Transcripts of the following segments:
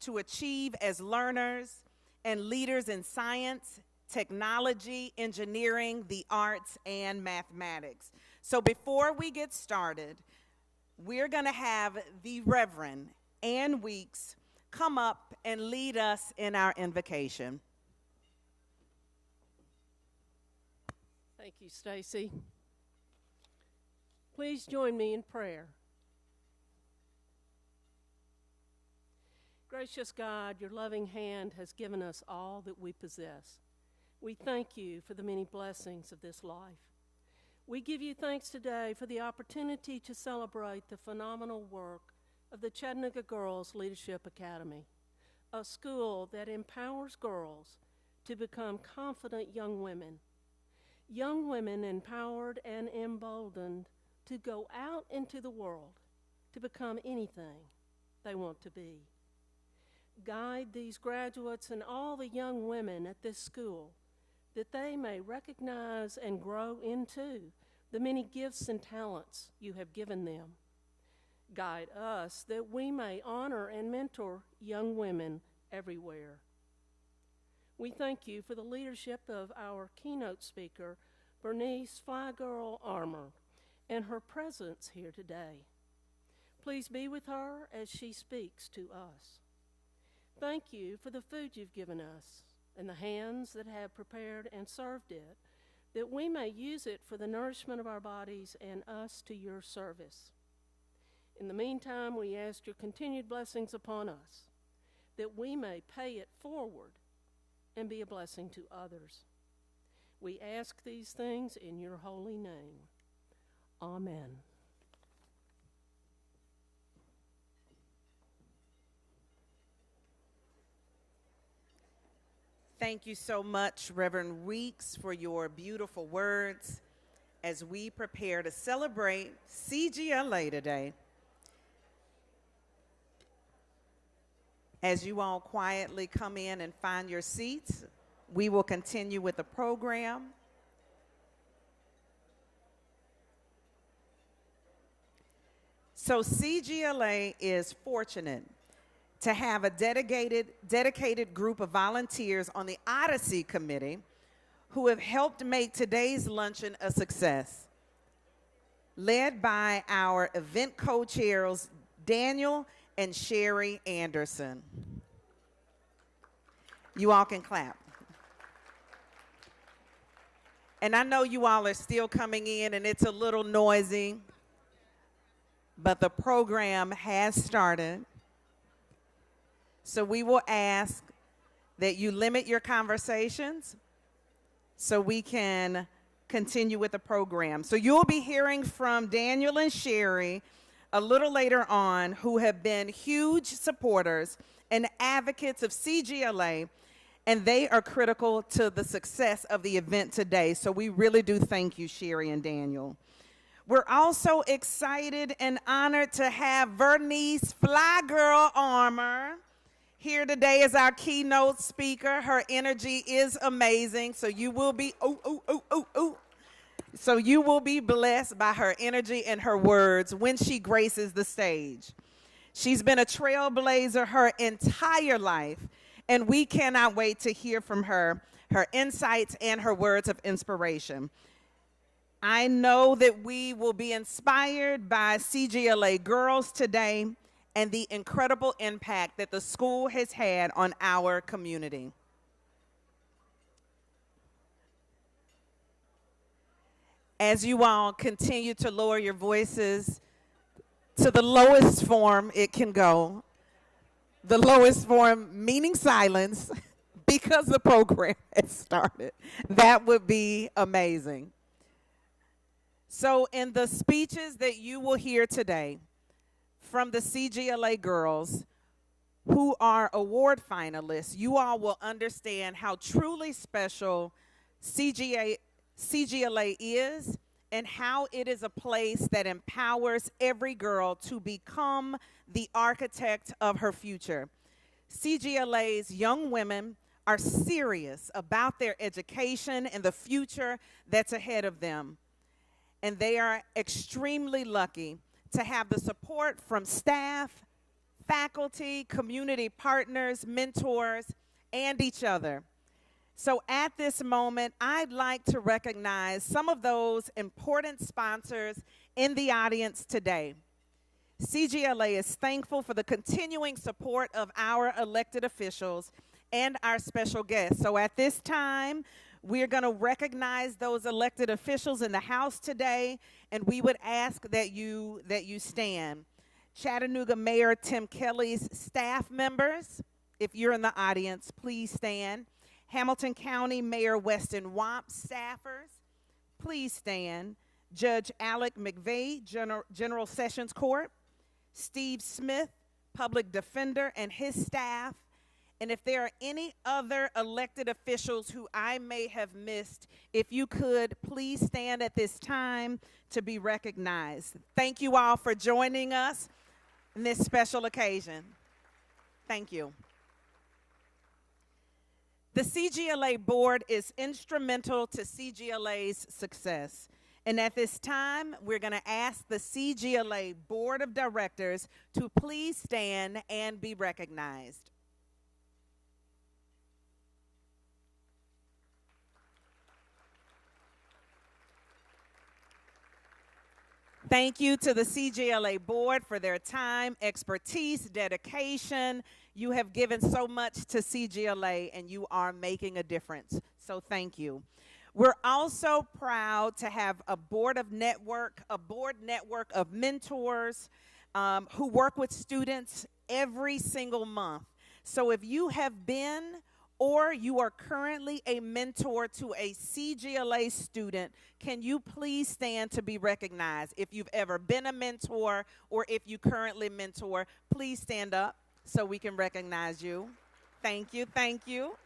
to achieve as learners and leaders in science, technology, engineering, the arts, and mathematics. So before we get started, we're going to have the Reverend Ann Weeks come up and lead us in our invocation. Thank you, Stacy. Please join me in prayer. Gracious God, your loving hand has given us all that we possess. We thank you for the many blessings of this life. We give you thanks today for the opportunity to celebrate the phenomenal work of the Chattanooga Girls Leadership Academy, a school that empowers girls to become confident young women empowered and emboldened to go out into the world to become anything they want to be. Guide these graduates and all the young women at this school that they may recognize and grow into the many gifts and talents you have given them. Guide us that we may honor and mentor young women everywhere. We thank you for the leadership of our keynote speaker, Vernice FlyGirl Armour, and her presence here today. Please be with her as she speaks to us. Thank you for the food you've given us and the hands that have prepared and served it, that we may use it for the nourishment of our bodies and us to your service. In the meantime, we ask your continued blessings upon us, that we may pay it forward and be a blessing to others. We ask these things in your holy name. Amen. Thank you so much, Reverend Weeks, for your beautiful words as we prepare to celebrate CGLA today. As you all quietly come in and find your seats, we will continue with the program. So CGLA is fortunate to have a dedicated group of volunteers on the Odyssey committee who have helped make today's luncheon a success. Led by our event co-chairs, Daniel and Sherry Anderson. You all can clap. And I know you all are still coming in and it's a little noisy, but the program has started. So we will ask that you limit your conversations so we can continue with the program. So you'll be hearing from Daniel and Sherry a little later on, who have been huge supporters and advocates of CGLA, and they are critical to the success of the event today. So we really do thank you, Sherry and Daniel. We're also excited and honored to have Vernice FlyGirl Armour here today as our keynote speaker. Her energy is amazing, so you will be, So you will be blessed by her energy and her words when she graces the stage. She's been a trailblazer her entire life, and we cannot wait to hear from her insights and her words of inspiration. I know that we will be inspired by CGLA girls today and the incredible impact that the school has had on our community. As you all continue to lower your voices to the lowest form it can go, the lowest form meaning silence, because the program has started, that would be amazing. So in the speeches that you will hear today from the CGLA girls who are award finalists, you all will understand how truly special CGLA is and how it is a place that empowers every girl to become the architect of her future. CGLA's young women are serious about their education and the future that's ahead of them. And they are extremely lucky to have the support from staff, faculty, community partners, mentors, and each other. So at this moment, I'd like to recognize some of those important sponsors in the audience today. CGLA is thankful for the continuing support of our elected officials and our special guests. So at this time, we're going to recognize those elected officials in the House today, and we would ask that you stand. Chattanooga Mayor Tim Kelly's staff members, if you're in the audience, please stand. Hamilton County Mayor Weston Wamp's staffers, please stand. Judge Alec McVeigh, General Sessions Court. Steve Smith, Public Defender, and his staff. And if there are any other elected officials who I may have missed, if you could, please stand at this time to be recognized. Thank you all for joining us in this special occasion. Thank you. The CGLA board is instrumental to CGLA's success. And at this time, we're going to ask the CGLA Board of Directors to please stand and be recognized. Thank you to the CGLA Board for their time, expertise, dedication. You have given so much to CGLA, and you are making a difference. So thank you. We're also proud to have a board network of mentors who work with students every single month. So if you have been or you are currently a mentor to a CGLA student, can you please stand to be recognized? If you've ever been a mentor or if you currently mentor, please stand up so we can recognize you. Thank you, thank you.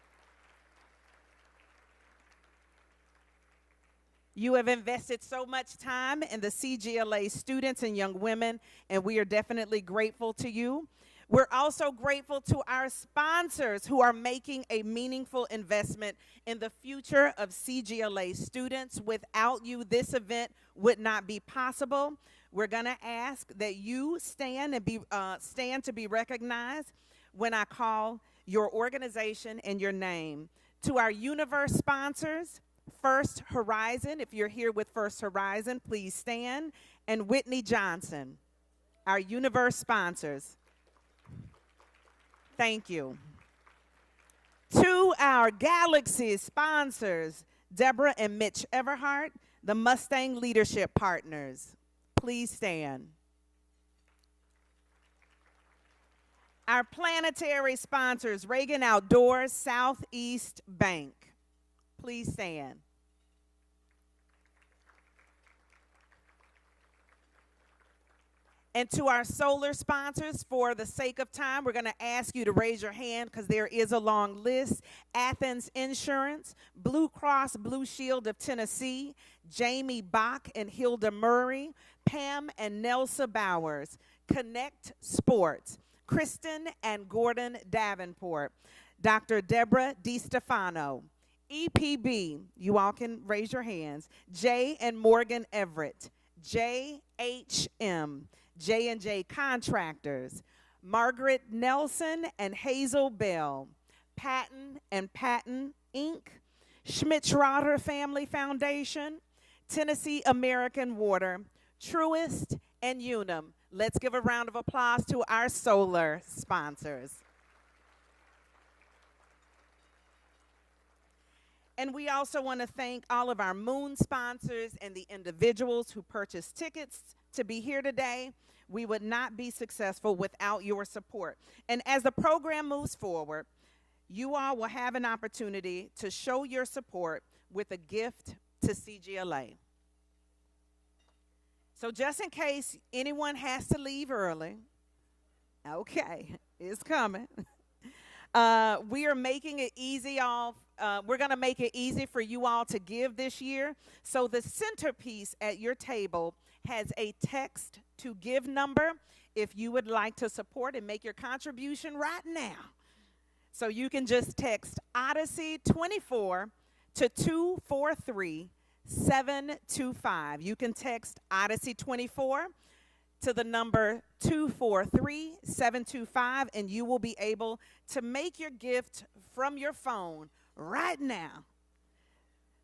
You have invested so much time in the CGLA students and young women, and we are definitely grateful to you. We're also grateful to our sponsors who are making a meaningful investment in the future of CGLA students. Without you, this event would not be possible. We're going to ask that you stand to be recognized when I call your organization and your name. To our Universe sponsors, First Horizon, if you're here with First Horizon, please stand. And Whitney Johnson, our Universe sponsors. Thank you. To our Galaxy sponsors, Deborah and Mitch Everhart, the Mustang Leadership Partners. Please stand. Our planetary sponsors, Reagan Outdoors, Southeast Bank. Please stand. And to our solar sponsors, for the sake of time, we're going to ask you to raise your hand because there is a long list. Athens Insurance, Blue Cross Blue Shield of Tennessee, Jamie Bach and Hilda Murray, Pam and Nelsa Bowers, Connect Sports, Kristen and Gordon Davenport, Dr. Deborah DiStefano, EPB, you all can raise your hands, Jay and Morgan Everett, JHM, J&J Contractors, Margaret Nelson and Hazel Bell, Patton and Patton, Inc., Schmidt-Schroeder Family Foundation, Tennessee American Water, Truist, and Unum. Let's give a round of applause to our solar sponsors. And we also want to thank all of our moon sponsors and the individuals who purchased tickets to be here today. We would not be successful without your support. And as the program moves forward, you all will have an opportunity to show your support with a gift to CGLA. So just in case anyone has to leave early, okay, it's coming. We are making it easy we're going to make it easy for you all to give this year. So the centerpiece at your table has a text to give number if you would like to support and make your contribution right now. So you can just text Odyssey 24 to 243-725. You can text Odyssey 24 to the number 243-725, and you will be able to make your gift from your phone right now.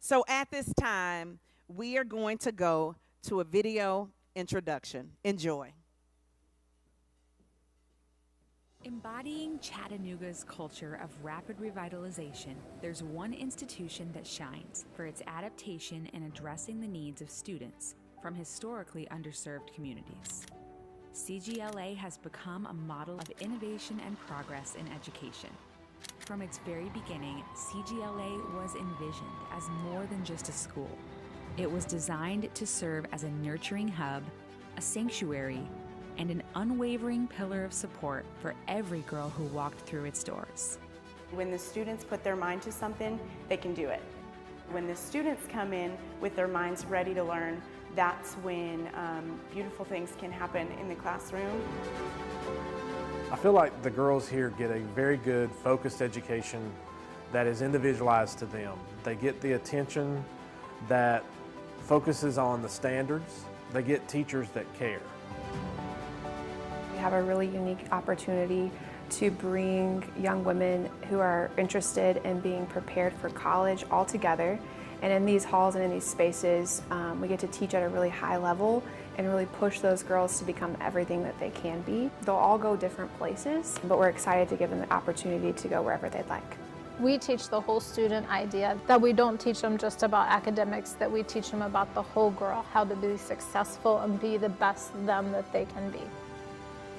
So at this time, we are going to go to a video introduction. Enjoy. Embodying Chattanooga's culture of rapid revitalization, there's one institution that shines for its adaptation and addressing the needs of students from historically underserved communities. CGLA has become a model of innovation and progress in education. From its very beginning, CGLA was envisioned as more than just a school. It was designed to serve as a nurturing hub, a sanctuary, and an unwavering pillar of support for every girl who walked through its doors. When the students put their mind to something, they can do it. When the students come in with their minds ready to learn, that's when beautiful things can happen in the classroom. I feel like the girls here get a very good, focused education that is individualized to them. They get the attention that focuses on the standards. They get teachers that care. We have a really unique opportunity to bring young women who are interested in being prepared for college all together. And in these halls and in these spaces, we get to teach at a really high level and really push those girls to become everything that they can be. They'll all go different places, but we're excited to give them the opportunity to go wherever they'd like. We teach the whole student idea, that we don't teach them just about academics, that we teach them about the whole girl, how to be successful and be the best them that they can be.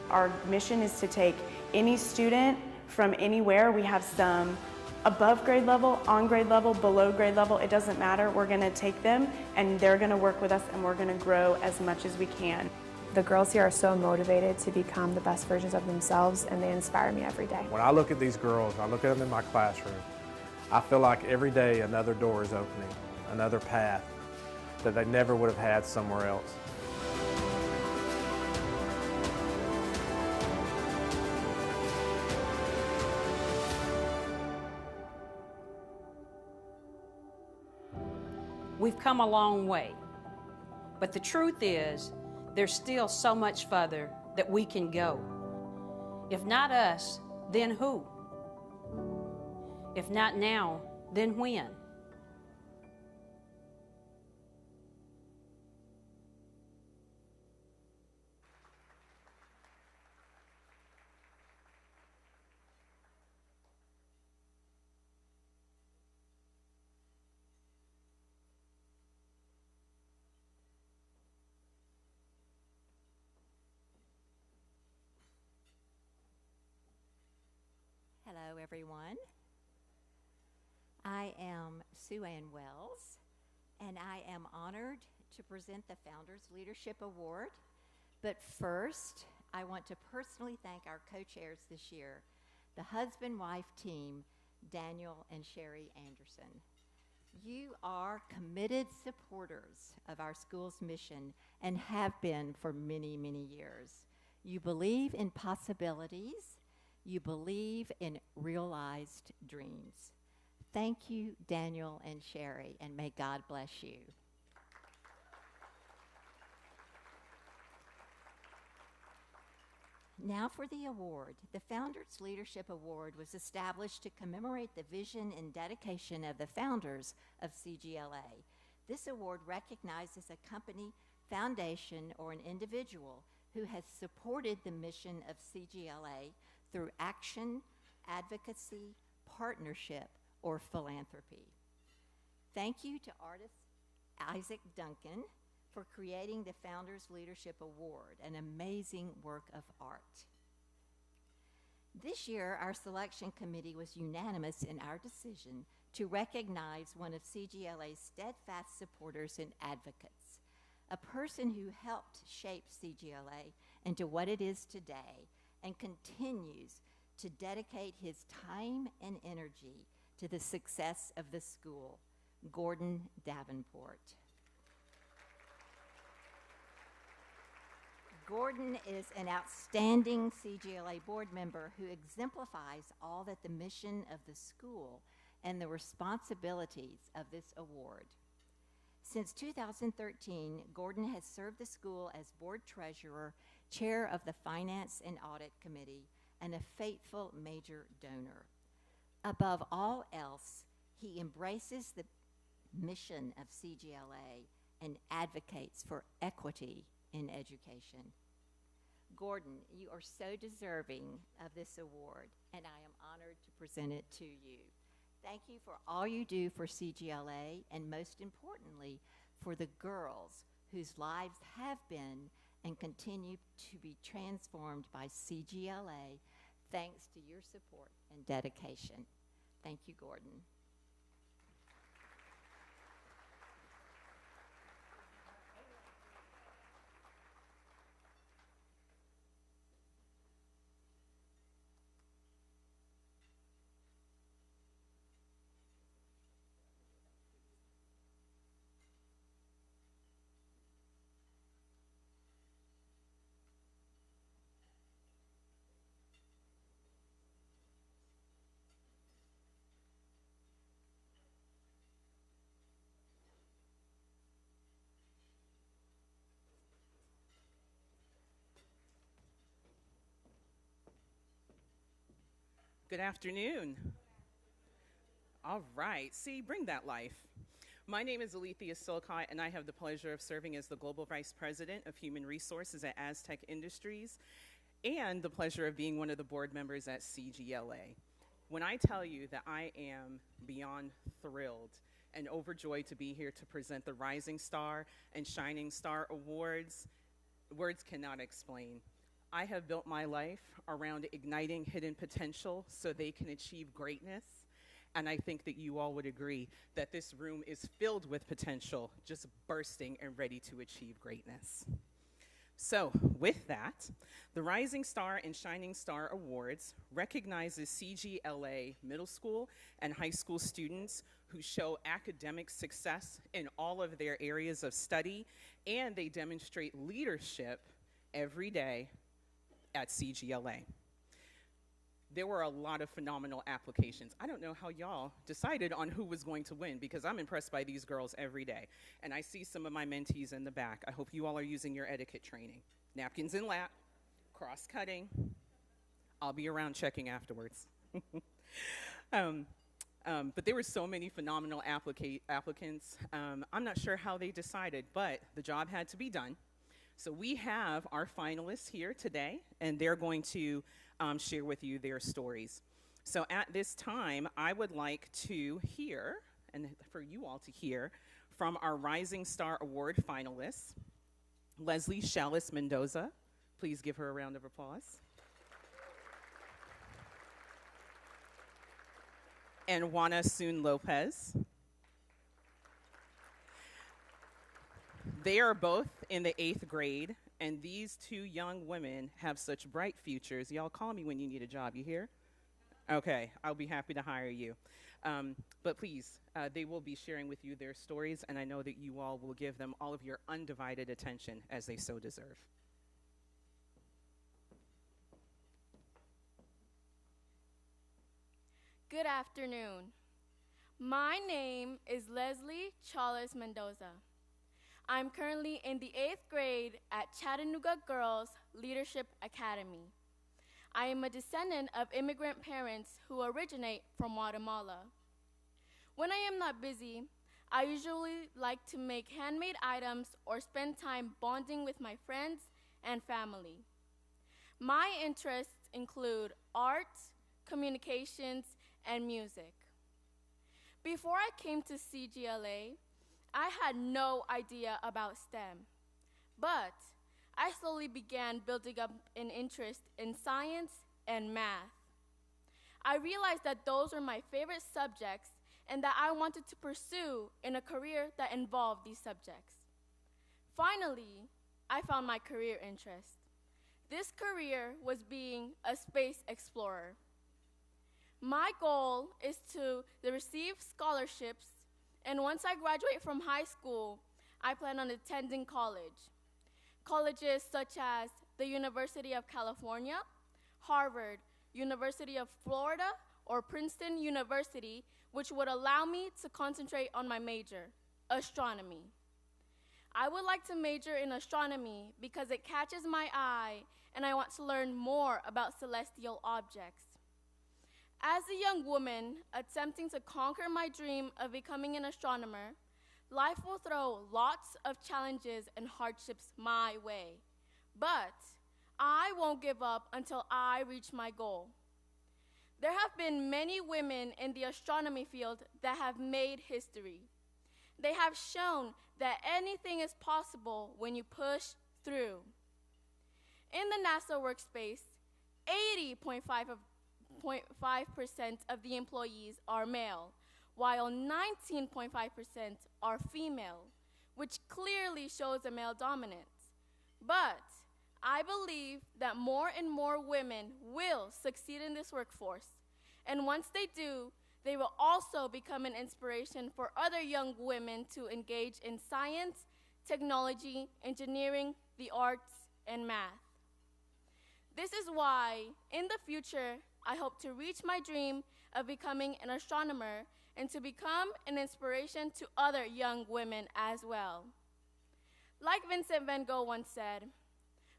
Our mission is to take any student from anywhere. We have some above grade level, on grade level, below grade level. It doesn't matter. We're going to take them and they're going to work with us and we're going to grow as much as we can. The girls here are so motivated to become the best versions of themselves, and they inspire me every day. When I look at these girls, I look at them in my classroom, I feel like every day another door is opening, another path that they never would have had somewhere else. We've come a long way, but the truth is, there's still so much further that we can go. If not us, then who? If not now, then when? Hello, everyone. I am Sue Ann Wells, and I am honored to present the Founders Leadership Award. But first, I want to personally thank our co-chairs this year, the husband-wife team, Daniel and Sherry Anderson. You are committed supporters of our school's mission and have been for many, many years. You believe in possibilities. You believe in realized dreams. Thank you, Daniel and Sherry, and may God bless you. Now for the award. The Founders Leadership Award was established to commemorate the vision and dedication of the founders of CGLA. This award recognizes a company, foundation, or an individual who has supported the mission of CGLA through action, advocacy, partnership, or philanthropy. Thank you to artist Isaac Duncan for creating the Founders Leadership Award, an amazing work of art. This year, our selection committee was unanimous in our decision to recognize one of CGLA's steadfast supporters and advocates, a person who helped shape CGLA into what it is today and continues to dedicate his time and energy to the success of the school, Gordon Davenport. Gordon is an outstanding CGLA board member who exemplifies all that the mission of the school and the responsibilities of this award. Since 2013, Gordon has served the school as board treasurer, chair of the Finance and Audit Committee, and a faithful major donor. Above all else, he embraces the mission of CGLA and advocates for equity in education. Gordon, you are so deserving of this award, and I am honored to present it to you. Thank you for all you do for CGLA, and most importantly, for the girls whose lives have been and continue to be transformed by CGLA, thanks to your support and dedication. Thank you, Gordon. Good afternoon. All right, see, bring that life. My name is Alethea Silcott, and I have the pleasure of serving as the Global Vice President of Human Resources at Aztec Industries, and the pleasure of being one of the board members at CGLA. When I tell you that I am beyond thrilled and overjoyed to be here to present the Rising Star and Shining Star Awards, words cannot explain. I have built my life around igniting hidden potential so they can achieve greatness. And I think that you all would agree that this room is filled with potential, just bursting and ready to achieve greatness. So with that, the Rising Star and Shining Star Awards recognizes CGLA middle school and high school students who show academic success in all of their areas of study, and they demonstrate leadership every day at CGLA. There were a lot of phenomenal applications. I don't know how y'all decided on who was going to win, because I'm impressed by these girls every day. And I see some of my mentees in the back. I hope you all are using your etiquette training. Napkins in lap, cross-cutting. I'll be around checking afterwards. But there were so many phenomenal applicants. I'm not sure how they decided, but the job had to be done. So we have our finalists here today, and they're going to share with you their stories. So at this time, I would like to hear, and for you all to hear, from our Rising Star Award finalists, Leslie Chalice Mendoza. Please give her a round of applause. And Juana Soon Lopez. They are both in the 8th grade, and these two young women have such bright futures. Y'all call me when you need a job, you hear? Okay, I'll be happy to hire you. But please, they will be sharing with you their stories, and I know that you all will give them all of your undivided attention as they so deserve. Good afternoon. My name is Leslie Chalice Mendoza. I'm currently in the 8th grade at Chattanooga Girls Leadership Academy. I am a descendant of immigrant parents who originate from Guatemala. When I am not busy, I usually like to make handmade items or spend time bonding with my friends and family. My interests include art, communications, and music. Before I came to CGLA, I had no idea about STEM, but I slowly began building up an interest in science and math. I realized that those were my favorite subjects and that I wanted to pursue in a career that involved these subjects. Finally, I found my career interest. This career was being a space explorer. My goal is to receive scholarships, and once I graduate from high school, I plan on attending college. Colleges such as the University of California, Harvard, University of Florida, or Princeton University, which would allow me to concentrate on my major, astronomy. I would like to major in astronomy because it catches my eye and I want to learn more about celestial objects. As a young woman attempting to conquer my dream of becoming an astronomer, life will throw lots of challenges and hardships my way. But I won't give up until I reach my goal. There have been many women in the astronomy field that have made history. They have shown that anything is possible when you push through. In the NASA workspace, 80.5% of the employees are male, while 19.5% are female, which clearly shows a male dominance. But I believe that more and more women will succeed in this workforce, and once they do, they will also become an inspiration for other young women to engage in science, technology, engineering, the arts, and math. This is why, in the future, I hope to reach my dream of becoming an astronomer and to become an inspiration to other young women as well. Like Vincent van Gogh once said,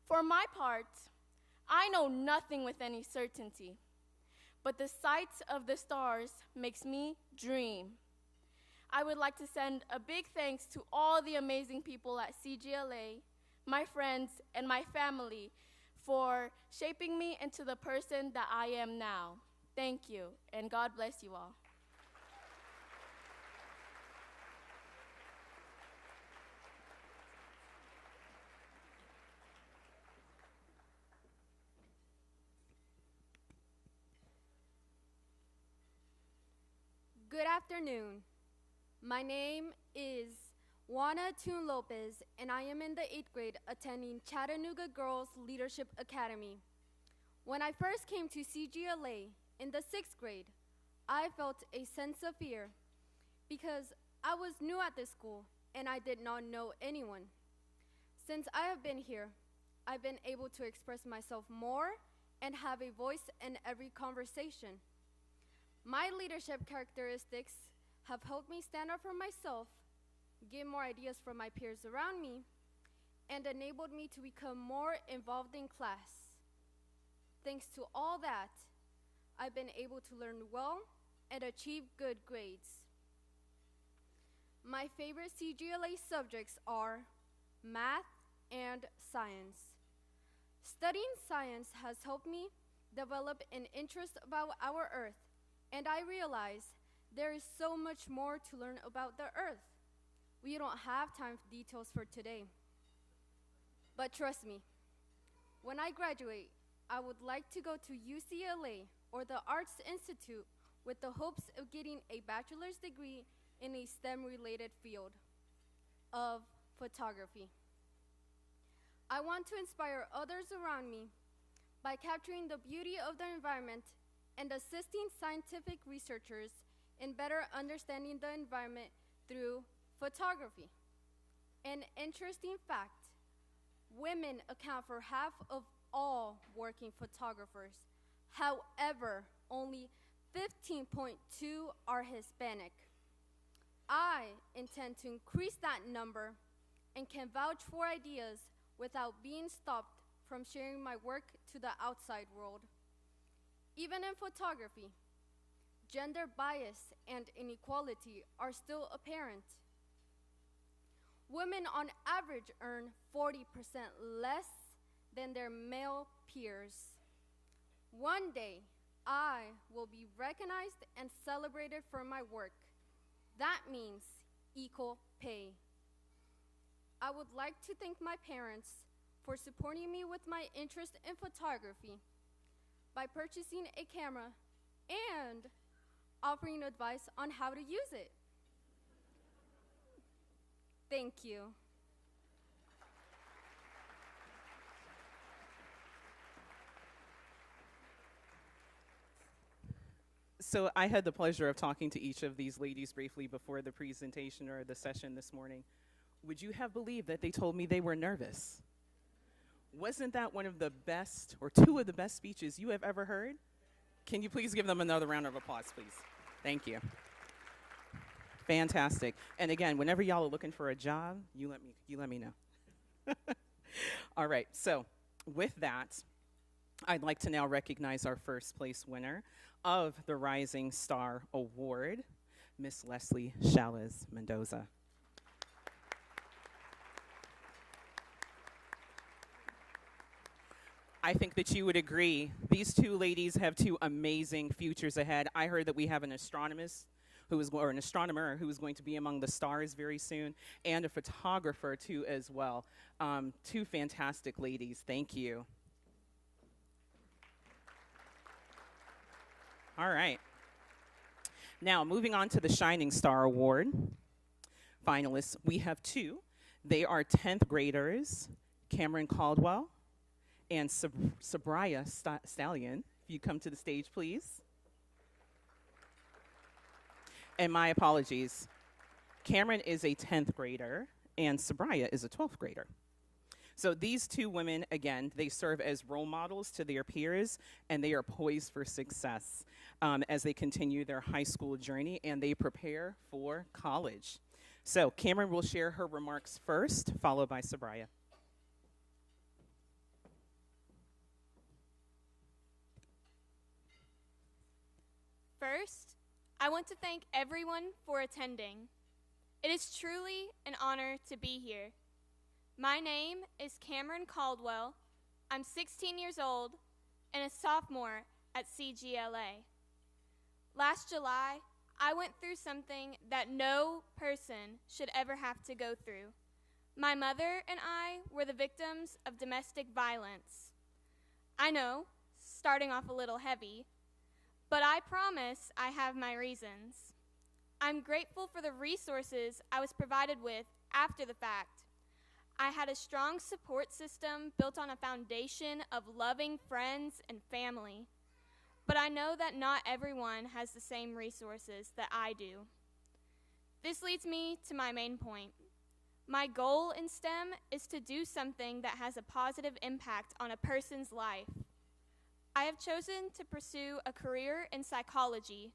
"For my part, I know nothing with any certainty, but the sight of the stars makes me dream." I would like to send a big thanks to all the amazing people at CGLA, my friends, and my family for shaping me into the person that I am now. Thank you, and God bless you all. Good afternoon. My name is Juana Tune Lopez, and I am in the 8th grade attending Chattanooga Girls Leadership Academy. When I first came to CGLA in the 6th grade, I felt a sense of fear because I was new at this school and I did not know anyone. Since I have been here, I've been able to express myself more and have a voice in every conversation. My leadership characteristics have helped me stand up for myself, get more ideas from my peers around me, and enabled me to become more involved in class. Thanks to all that, I've been able to learn well and achieve good grades. My favorite CGLA subjects are math and science. Studying science has helped me develop an interest about our Earth, and I realize there is so much more to learn about the Earth. We don't have time for details for today. But trust me, when I graduate, I would like to go to UCLA or the Arts Institute with the hopes of getting a bachelor's degree in a STEM-related field of photography. I want to inspire others around me by capturing the beauty of the environment and assisting scientific researchers in better understanding the environment through photography. An interesting fact, women account for half of all working photographers. However, only 15.2 are Hispanic. I intend to increase that number and can vouch for ideas without being stopped from sharing my work to the outside world. Even in photography, gender bias and inequality are still apparent. Women on average earn 40% less than their male peers. One day, I will be recognized and celebrated for my work. That means equal pay. I would like to thank my parents for supporting me with my interest in photography by purchasing a camera and offering advice on how to use it. Thank you. So I had the pleasure of talking to each of these ladies briefly before the presentation or the session this morning. Would you have believed that they told me they were nervous? Wasn't that one of the best, or two of the best speeches you have ever heard? Can you please give them another round of applause, please? Thank you. Fantastic. And again, whenever y'all are looking for a job, you let me know. All right. So with that, I'd like to now recognize our first place winner of the Rising Star Award, Miss Leslie Chavez Mendoza. I think that you would agree. These two ladies have two amazing futures ahead. I heard that we have an astronomist or an astronomer who is going to be among the stars very soon, and a photographer too as well. Two fantastic ladies. Thank you. All right. Now, moving on to the Shining Star Award finalists, we have two. They are 10th graders, Cameron Caldwell and Sabraya Stallion. If you come to the stage, please. And my apologies. Cameron is a 10th grader, and Sabraya is a 12th grader. So these two women, again, they serve as role models to their peers, and they are poised for success as they continue their high school journey and they prepare for college. So Cameron will share her remarks first, followed by Sabraya. First, I want to thank everyone for attending. It is truly an honor to be here. My name is Cameron Caldwell. I'm 16 years old and a sophomore at CGLA. Last July, I went through something that no person should ever have to go through. My mother and I were the victims of domestic violence. I know, starting off a little heavy, but I promise I have my reasons. I'm grateful for the resources I was provided with after the fact. I had a strong support system built on a foundation of loving friends and family. But I know that not everyone has the same resources that I do. This leads me to my main point. My goal in STEM is to do something that has a positive impact on a person's life. I have chosen to pursue a career in psychology.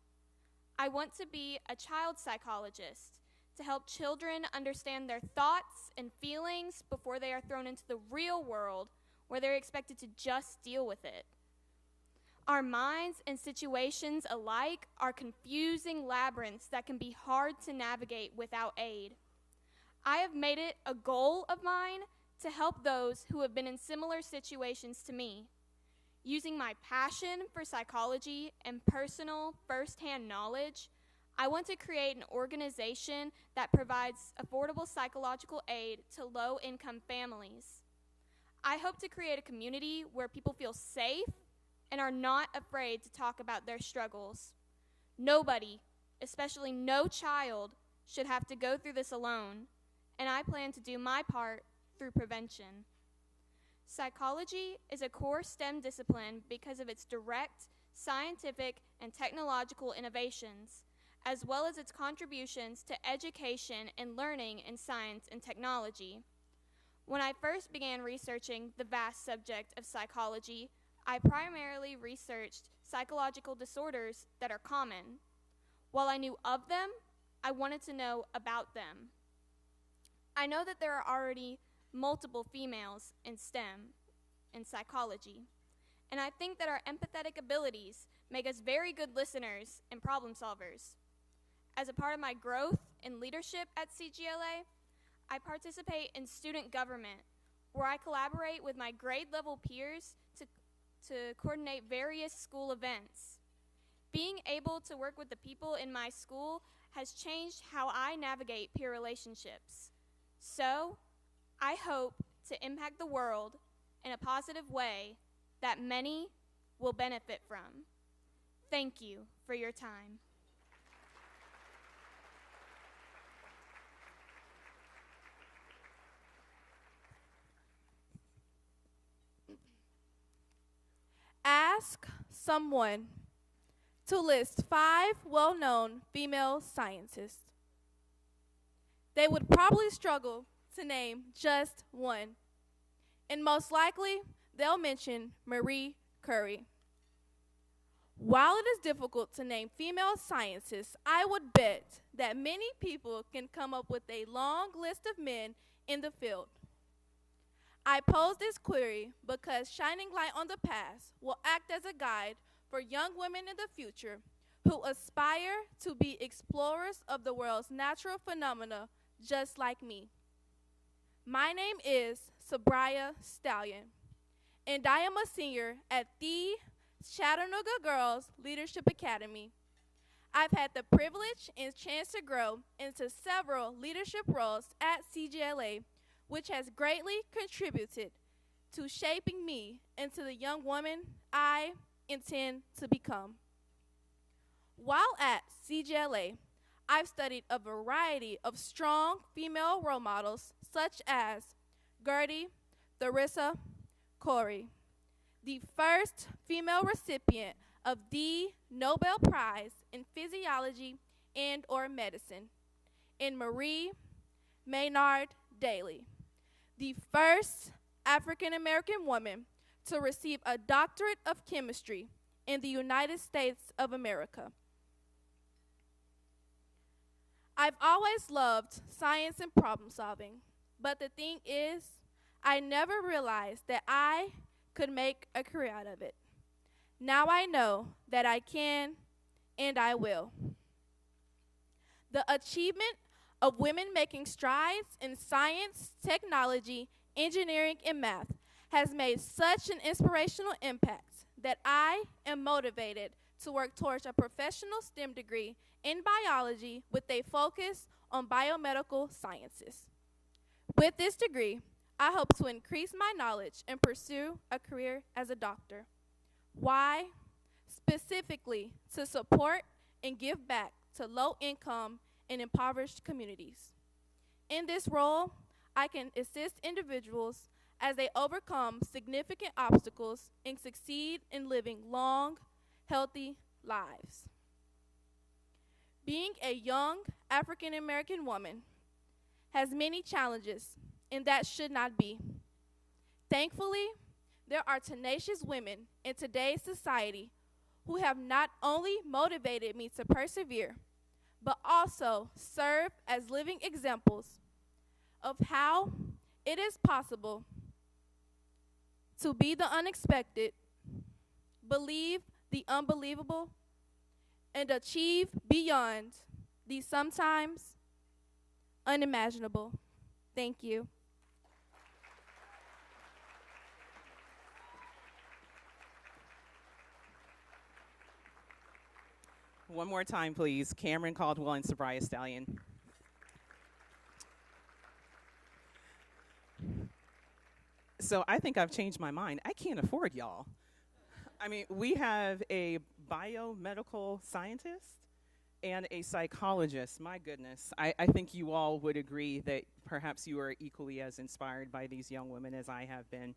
I want to be a child psychologist to help children understand their thoughts and feelings before they are thrown into the real world where they're expected to just deal with it. Our minds and situations alike are confusing labyrinths that can be hard to navigate without aid. I have made it a goal of mine to help those who have been in similar situations to me. Using my passion for psychology and personal first-hand knowledge, I want to create an organization that provides affordable psychological aid to low-income families. I hope to create a community where people feel safe and are not afraid to talk about their struggles. Nobody, especially no child, should have to go through this alone, and I plan to do my part through prevention. Psychology is a core STEM discipline because of its direct, scientific, and technological innovations, as well as its contributions to education and learning in science and technology. When I first began researching the vast subject of psychology, I primarily researched psychological disorders that are common. While I knew of them, I wanted to know about them. I know that there are already multiple females in STEM, in psychology, and I think that our empathetic abilities make us very good listeners and problem solvers. As a part of my growth in leadership at CGLA, I participate in student government, where I collaborate with my grade level peers to coordinate various school events. Being able to work with the people in my school has changed how I navigate peer relationships. So, I hope to impact the world in a positive way that many will benefit from. Thank you for your time. Ask someone to list 5 well-known female scientists. They would probably struggle to name just one, and most likely they'll mention Marie Curie. While it is difficult to name female scientists, I would bet that many people can come up with a long list of men in the field. I pose this query because shining light on the past will act as a guide for young women in the future who aspire to be explorers of the world's natural phenomena just like me. My name is Sabria Stallion, and I am a senior at the Chattanooga Girls Leadership Academy. I've had the privilege and chance to grow into several leadership roles at CGLA, which has greatly contributed to shaping me into the young woman I intend to become. While at CGLA, I've studied a variety of strong female role models such as Gertie, Theresa, Corey, the first female recipient of the Nobel Prize in Physiology and/or Medicine, and Marie Maynard Daly, the first African American woman to receive a doctorate of chemistry in the United States of America. I've always loved science and problem solving, but the thing is, I never realized that I could make a career out of it. Now I know that I can and I will. The achievement of women making strides in science, technology, engineering, and math has made such an inspirational impact that I am motivated to work towards a professional STEM degree in biology with a focus on biomedical sciences. With this degree, I hope to increase my knowledge and pursue a career as a doctor. Why? Specifically, to support and give back to low-income and impoverished communities. In this role, I can assist individuals as they overcome significant obstacles and succeed in living long, healthy lives. Being a young African American woman has many challenges, and that should not be. Thankfully, there are tenacious women in today's society who have not only motivated me to persevere, but also serve as living examples of how it is possible to be the unexpected, believe the unbelievable, and achieve beyond the sometimes unimaginable. Thank you. One more time, please. Cameron Caldwell and Sabria Stallion. So I think I've changed my mind. I can't afford y'all. I mean, we have a biomedical scientist and a psychologist. My goodness. I think you all would agree that perhaps you are equally as inspired by these young women as I have been.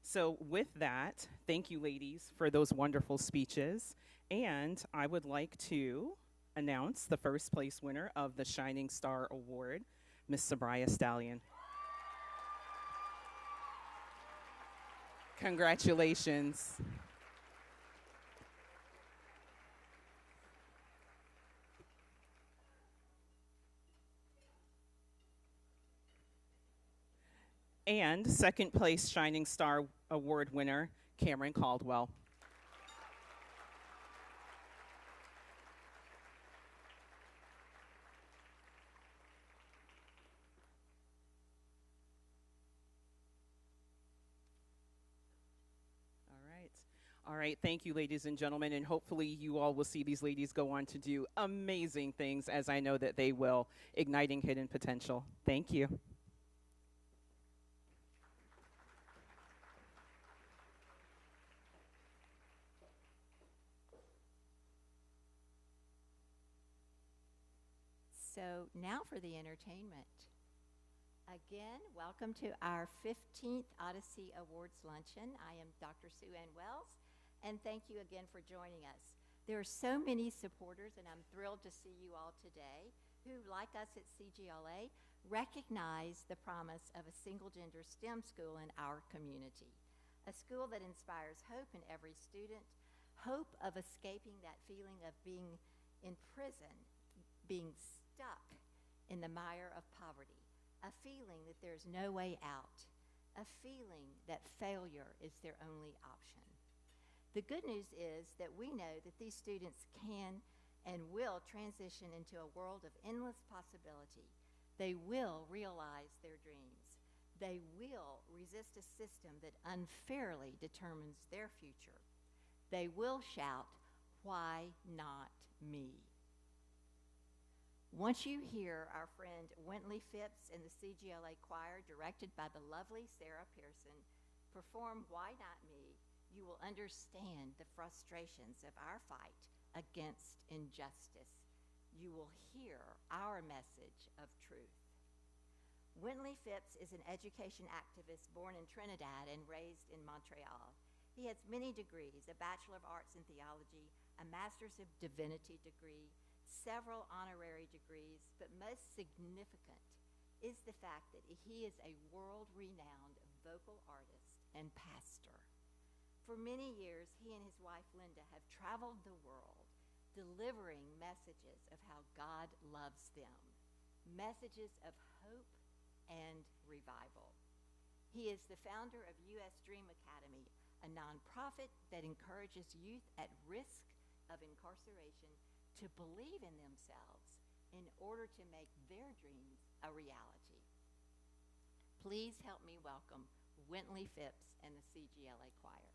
So with that, thank you, ladies, for those wonderful speeches. And I would like to announce the first place winner of the Shining Star Award, Miss Sabria Stallion. Congratulations. And second place Shining Star Award winner, Cameron Caldwell. All right, thank you, ladies and gentlemen, and hopefully you all will see these ladies go on to do amazing things, as I know that they will, igniting hidden potential. Thank you. So now for the entertainment. Again, welcome to our 15th Odyssey Awards Luncheon. I am Dr. Sue Ann Wells, and thank you again for joining us. There are so many supporters, and I'm thrilled to see you all today who, like us at CGLA, recognize the promise of a single-gender STEM school in our community, a school that inspires hope in every student, hope of escaping that feeling of being in prison, being stuck in the mire of poverty, a feeling that there's no way out, a feeling that failure is their only option. The good news is that we know that these students can and will transition into a world of endless possibility. They will realize their dreams. They will resist a system that unfairly determines their future. They will shout, "Why not me?" Once you hear our friend Wintley Phipps and the CGLA choir, directed by the lovely Sarah Pearson, perform "Why Not Me," you will understand the frustrations of our fight against injustice. You will hear our message of truth. Wintley Phipps is an education activist born in Trinidad and raised in Montreal. He has many degrees, a Bachelor of Arts in Theology, a Master's of Divinity degree, several honorary degrees, but most significant is the fact that he is a world-renowned vocal artist and pastor. For many years, he and his wife Linda have traveled the world delivering messages of how God loves them, messages of hope and revival. He is the founder of U.S. Dream Academy, a nonprofit that encourages youth at risk of incarceration to believe in themselves in order to make their dreams a reality. Please help me welcome Wintley Phipps and the CGLA Choir.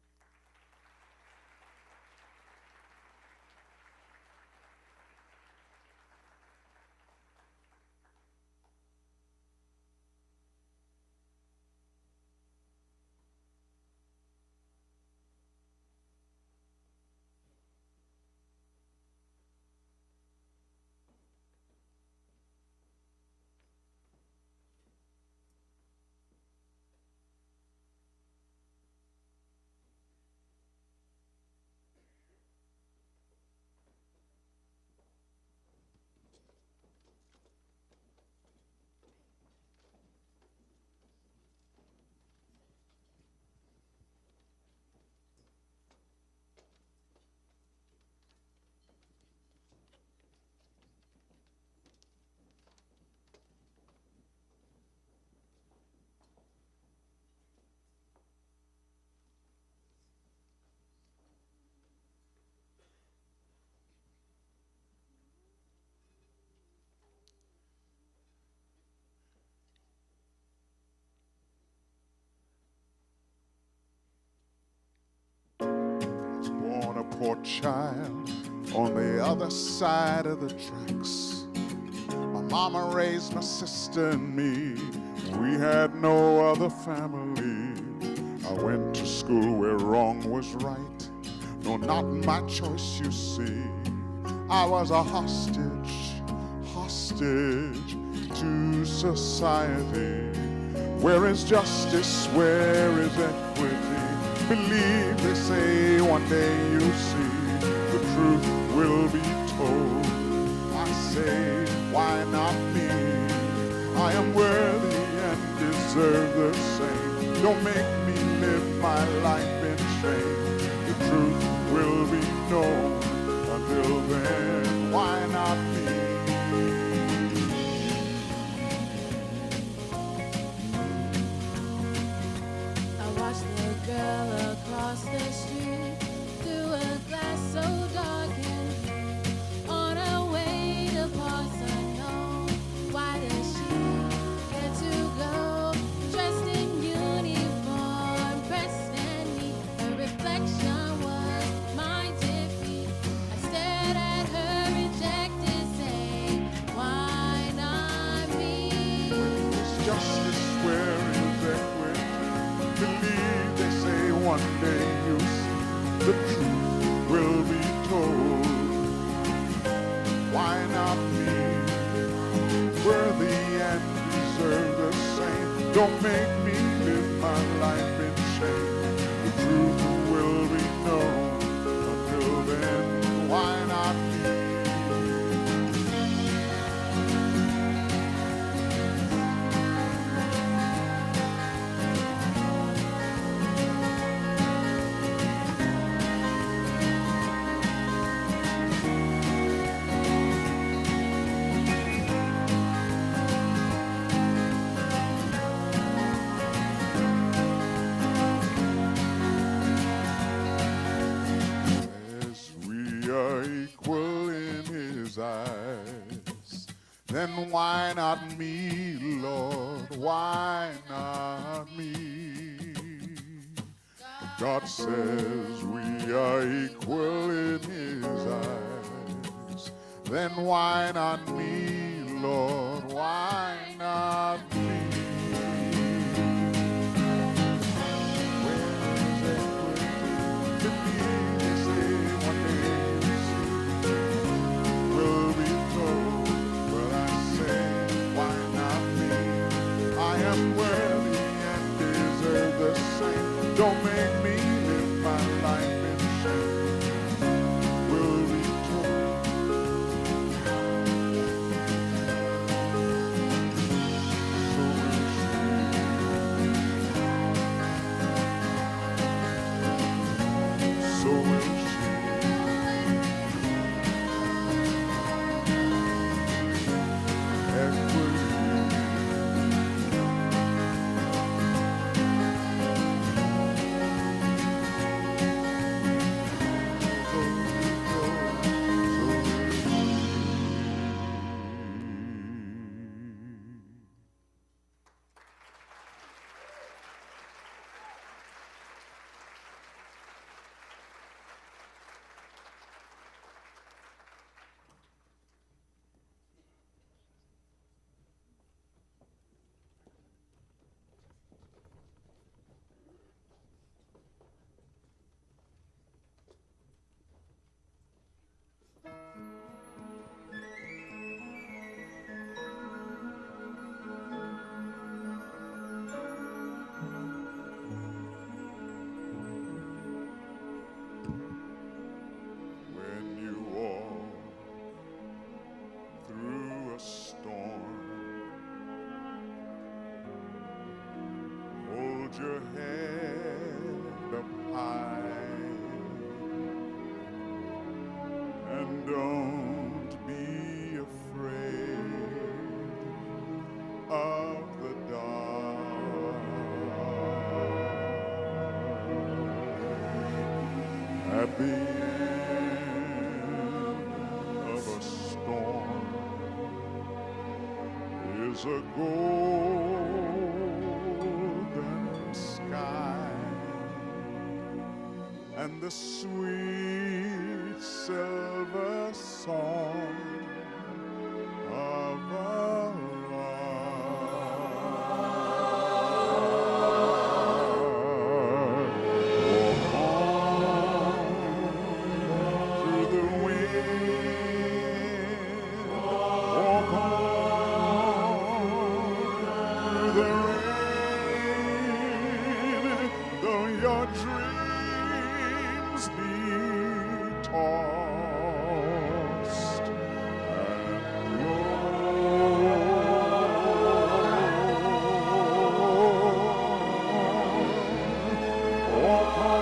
Born a poor child on the other side of the tracks. My mama raised my sister and me. We had no other family. I went to school where wrong was right. No, not my choice, you see. I was a hostage to society. Where is justice? Where is equity? Believe, they say, one day you'll see the truth will be told. I say, why not me? I am worthy and deserve the same. Don't make me live my life in shame. The truth will be known. Until then, why not me? Girl across the street through a glass so darkened, on her way to parts unknown. Why does she get to go dressed in uniform, pressed and neat? Her reflection was my defeat. I stared at her rejected, saying, why not me? Is justice where is equity? Believe, they say, one day you'll see the truth will be told. Why not me? Worthy and deserve the same. Don't make me live my life in shame. The truth will be known. Until then, why not me? his eyes. Then why not me, Lord? Why not me? God says we are equal in his eyes. Then why not me, Lord? Why not me? Don't make me live my life in shame. Will be told. So will she. Equity. Your head up high and don't be afraid of the dark. At the end of a storm is a golden sky and the sweet silver song of a your dreams be tossed and walk on,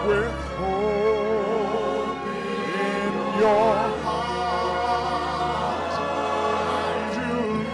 with hope in your heart, and you'll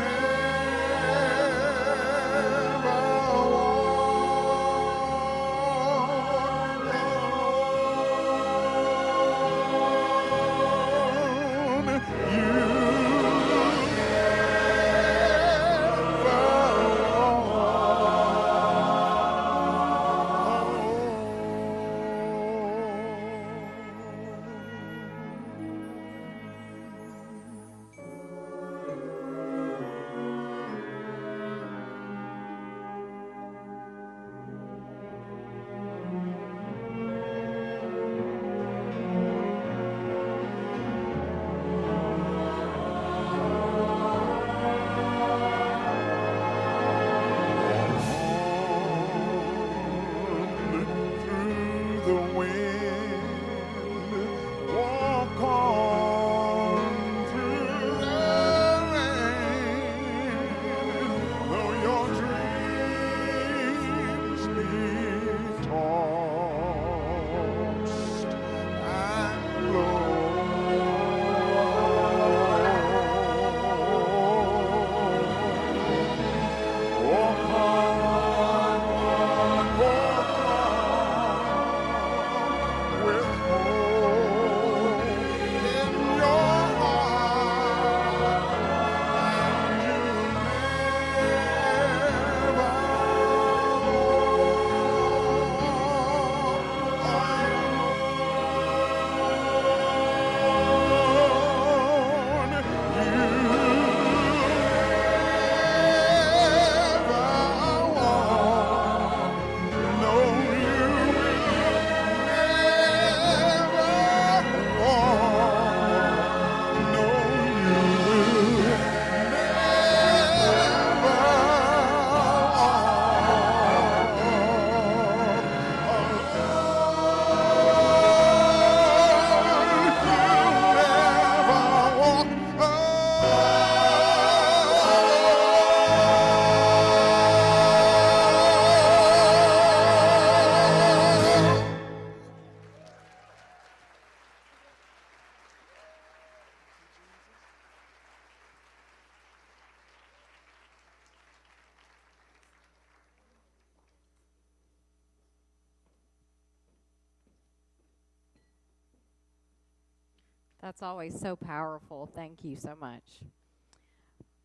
That's always so powerful. Thank you so much.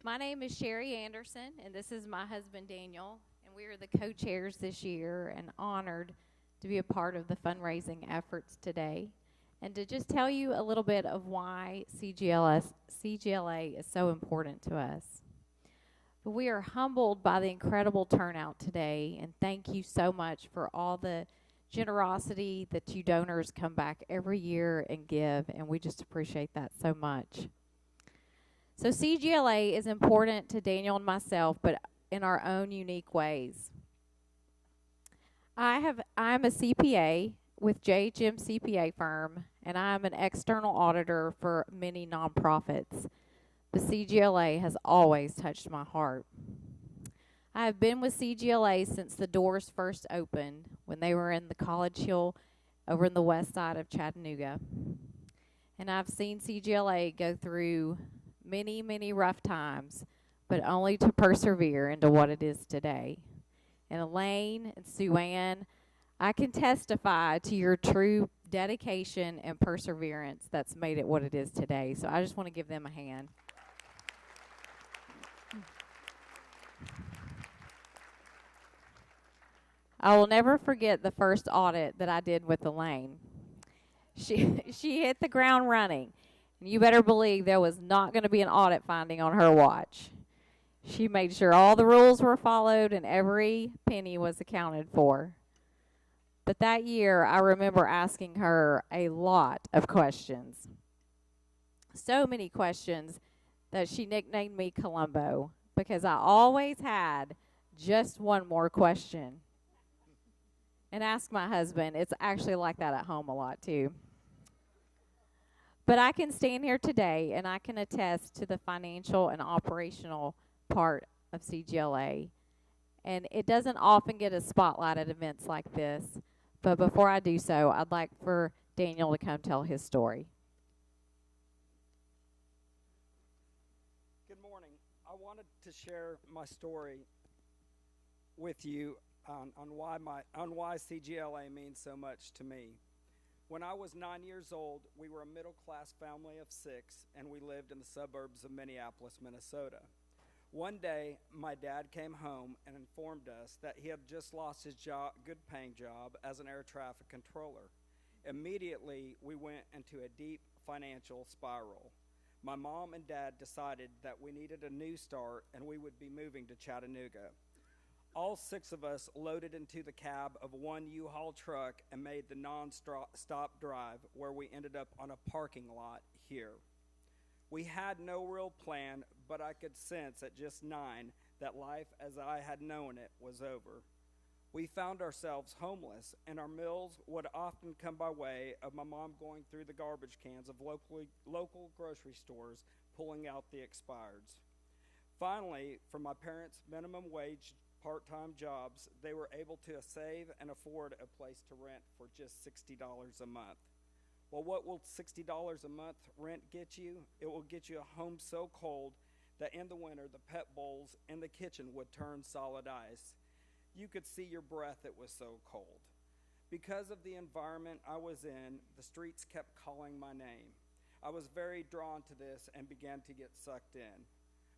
My name is Sherry Anderson, and this is my husband, Daniel, and we are the co-chairs this year and honored to be a part of the fundraising efforts today. And to just tell you a little bit of why CGLA is so important to us. But we are humbled by the incredible turnout today, and thank you so much for all the generosity that you donors come back every year and give, and we just appreciate that so much. So CGLA is important to Daniel and myself, but in our own unique ways. I'm a CPA with JHM CPA firm, and I'm an external auditor for many nonprofits. The CGLA has always touched my heart. I have been with CGLA since the doors first opened when they were in the College Hill over in the west side of Chattanooga. And I've seen CGLA go through many, many rough times, but only to persevere into what it is today. And Elaine and Sue Ann, I can testify to your true dedication and perseverance that's made it what it is today. So I just want to give them a hand. I will never forget the first audit that I did with Elaine. She hit the ground running. And you better believe there was not going to be an audit finding on her watch. She made sure all the rules were followed and every penny was accounted for. But that year, I remember asking her a lot of questions. So many questions that she nicknamed me Columbo, because I always had just one more question. And ask my husband. It's actually like that at home a lot, too. But I can stand here today, and I can attest to the financial and operational part of CGLA. And it doesn't often get a spotlight at events like this. But before I do so, I'd like for Daniel to come tell his story. Good morning. I wanted to share my story with you on why CGLA means so much to me. When I was 9 years old, we were a middle-class family of 6, and we lived in the suburbs of Minneapolis, Minnesota. One day, my dad came home and informed us that he had just lost his good-paying job as an air traffic controller. Immediately, we went into a deep financial spiral. My mom and dad decided that we needed a new start, and we would be moving to Chattanooga. All 6 of us loaded into the cab of one U-Haul truck and made the non-stop drive, where we ended up on a parking lot here. We had no real plan, but I could sense at just 9 that life as I had known it was over. We found ourselves homeless, and our meals would often come by way of my mom going through the garbage cans of local grocery stores, pulling out the expireds. Finally, from my parents' minimum wage part-time jobs, they were able to save and afford a place to rent for just $60 a month. Well, what will $60 a month rent get you? It will get you a home so cold that in the winter the pet bowls in the kitchen would turn solid ice. You could see your breath, it was so cold. Because of the environment I was in, the streets kept calling my name. I was very drawn to this and began to get sucked in.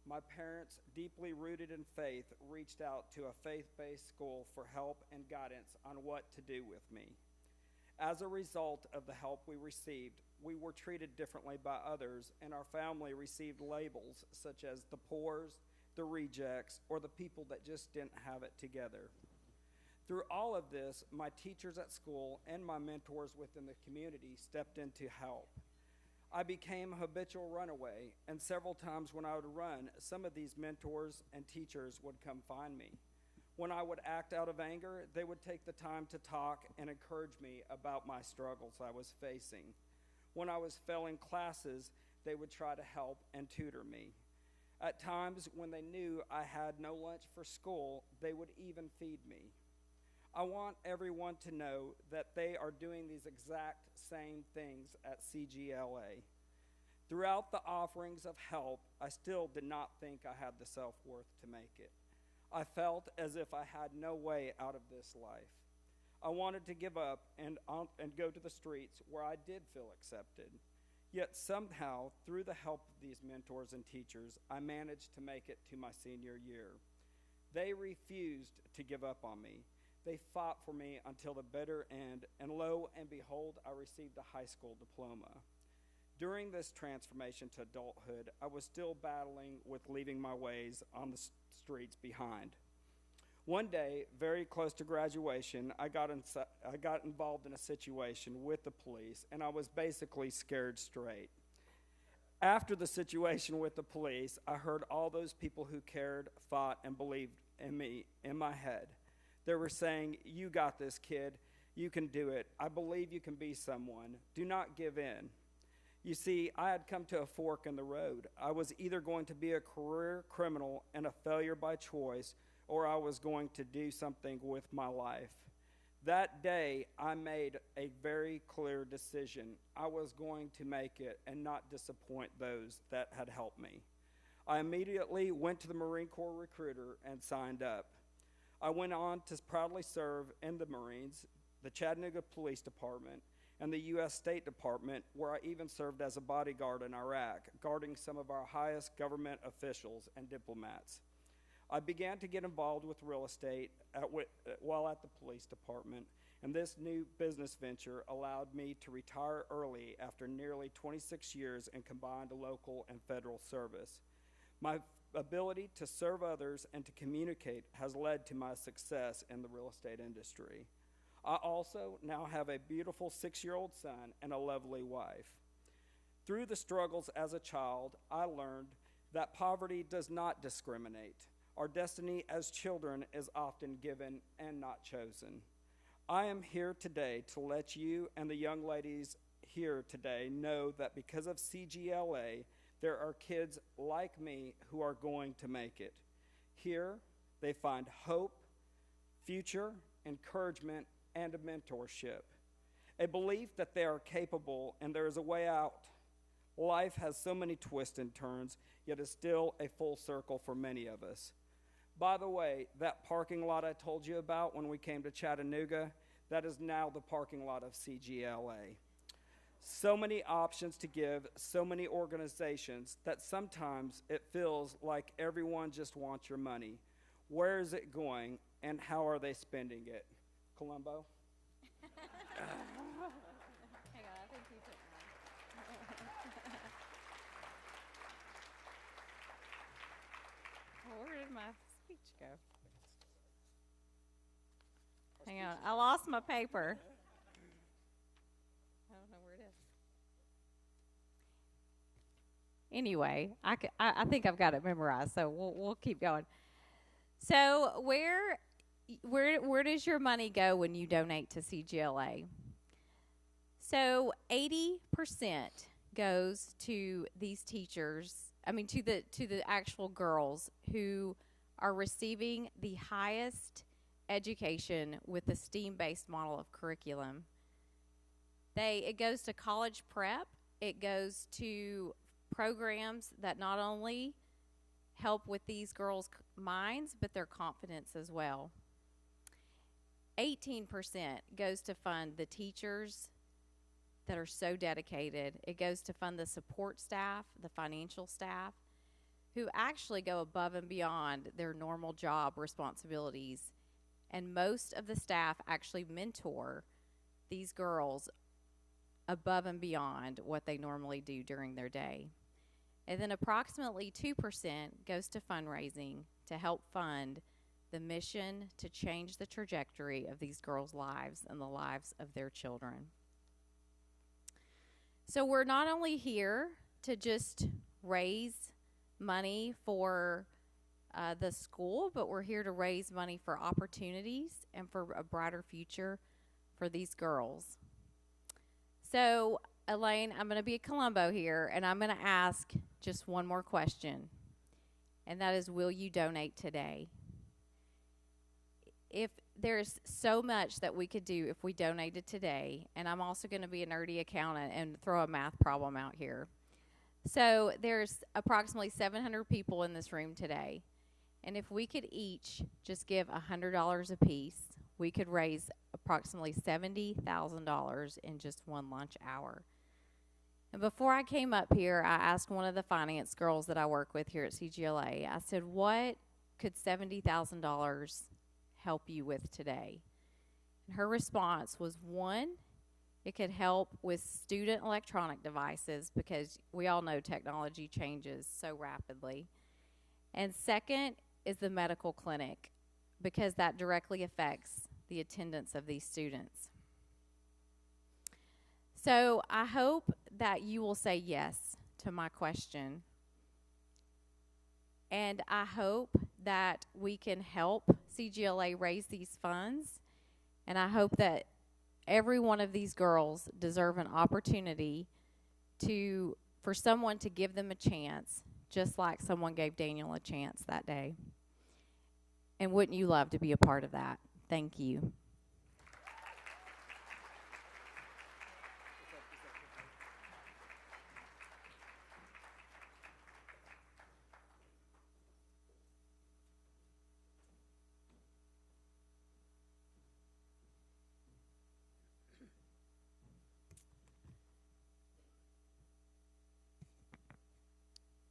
My parents, deeply rooted in faith, reached out to a faith-based school for help and guidance on what to do with me. As a result of the help we received, we were treated differently by others, and our family received labels such as the poors, the rejects, or the people that just didn't have it together. Through all of this, my teachers at school and my mentors within the community stepped in to help. I became a habitual runaway, and several times when I would run, some of these mentors and teachers would come find me. When I would act out of anger, they would take the time to talk and encourage me about my struggles I was facing. When I was failing classes, they would try to help and tutor me. At times, when they knew I had no lunch for school, they would even feed me. I want everyone to know that they are doing these exact same things at CGLA. Throughout the offerings of help, I still did not think I had the self-worth to make it. I felt as if I had no way out of this life. I wanted to give up and go to the streets where I did feel accepted. Yet somehow, through the help of these mentors and teachers, I managed to make it to my senior year. They refused to give up on me. They fought for me until the bitter end, and lo and behold, I received a high school diploma. During this transformation to adulthood, I was still battling with leaving my ways on the streets behind. One day, very close to graduation, I got involved in a situation with the police, and I was basically scared straight. After the situation with the police, I heard all those people who cared, fought, and believed in me in my head. They were saying, "You got this, kid. You can do it. I believe you can be someone. Do not give in." You see, I had come to a fork in the road. I was either going to be a career criminal and a failure by choice, or I was going to do something with my life. That day, I made a very clear decision. I was going to make it and not disappoint those that had helped me. I immediately went to the Marine Corps recruiter and signed up. I went on to proudly serve in the Marines, the Chattanooga Police Department, and the U.S. State Department, where I even served as a bodyguard in Iraq, guarding some of our highest government officials and diplomats. I began to get involved with real estate while at the police department, and this new business venture allowed me to retire early after nearly 26 years in combined local and federal service. My ability to serve others and to communicate has led to my success in the real estate industry. I also now have a beautiful 6-year-old son and a lovely wife. Through the struggles as a child, I learned that poverty does not discriminate. Our destiny as children is often given and not chosen. I am here today to let you and the young ladies here today know that because of CGLA, there are kids like me who are going to make it. Here, they find hope, future, encouragement, and a mentorship. A belief that they are capable and there is a way out. Life has so many twists and turns, yet is still a full circle for many of us. By the way, that parking lot I told you about when we came to Chattanooga, that is now the parking lot of CGLA. So many options to give, so many organizations that sometimes it feels like everyone just wants your money. Where is it going and how are they spending it? Columbo? Hang on, I think you took mine. Where did my speech go? Hang on, I lost my paper. I don't know where it is. Anyway, I think I've got it memorized, so we'll keep going. So where does your money go when you donate to CGLA? So 80% goes to these teachers, to the actual girls who are receiving the highest education with the STEAM-based model of curriculum. It goes to college prep. It goes to programs that not only help with these girls' minds, but their confidence as well. 18% goes to fund the teachers that are so dedicated. It goes to fund the support staff, the financial staff, who actually go above and beyond their normal job responsibilities. And most of the staff actually mentor these girls above and beyond what they normally do during their day. And then approximately 2% goes to fundraising to help fund the mission to change the trajectory of these girls' lives and the lives of their children. So we're not only here to just raise money for the school, but we're here to raise money for opportunities and for a brighter future for these girls. So, Elaine, I'm going to be a Columbo here, and I'm going to ask just one more question, and that is, will you donate today? If there's so much that we could do if we donated today, and I'm also going to be a nerdy accountant and throw a math problem out here. So there's approximately 700 people in this room today, and if we could each just give $100 apiece, we could raise approximately $70,000 in just one lunch hour. And before I came up here, I asked one of the finance girls that I work with here at CGLA, I said, what could $70,000 help you with today? And her response was, one, it could help with student electronic devices because we all know technology changes so rapidly. And second is the medical clinic because that directly affects the attendance of these students. So I hope that you will say yes to my question. And I hope that we can help CGLA raise these funds. And I hope that every one of these girls deserve an opportunity for someone to give them a chance, just like someone gave Daniel a chance that day. And wouldn't you love to be a part of that? Thank you.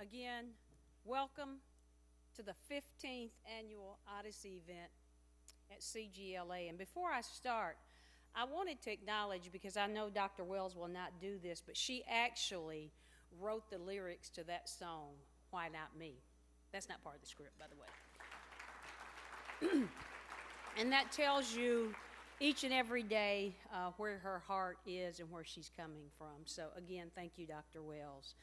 Again, welcome to the 15th annual Odyssey event at CGLA. And before I start, I wanted to acknowledge, because I know Dr. Wells will not do this, but she actually wrote the lyrics to that song, Why Not Me? That's not part of the script, by the way. And that tells you each and every day where her heart is and where she's coming from. So again, thank you, Dr. Wells.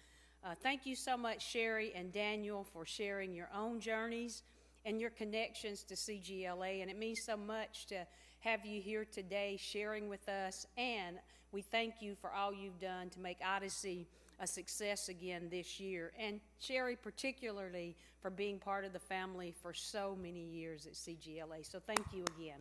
Thank you so much, Sherry and Daniel, for sharing your own journeys and your connections to CGLA. And it means so much to have you here today sharing with us. And we thank you for all you've done to make Odyssey a success again this year. And Sherry, particularly, for being part of the family for so many years at CGLA. So thank you again.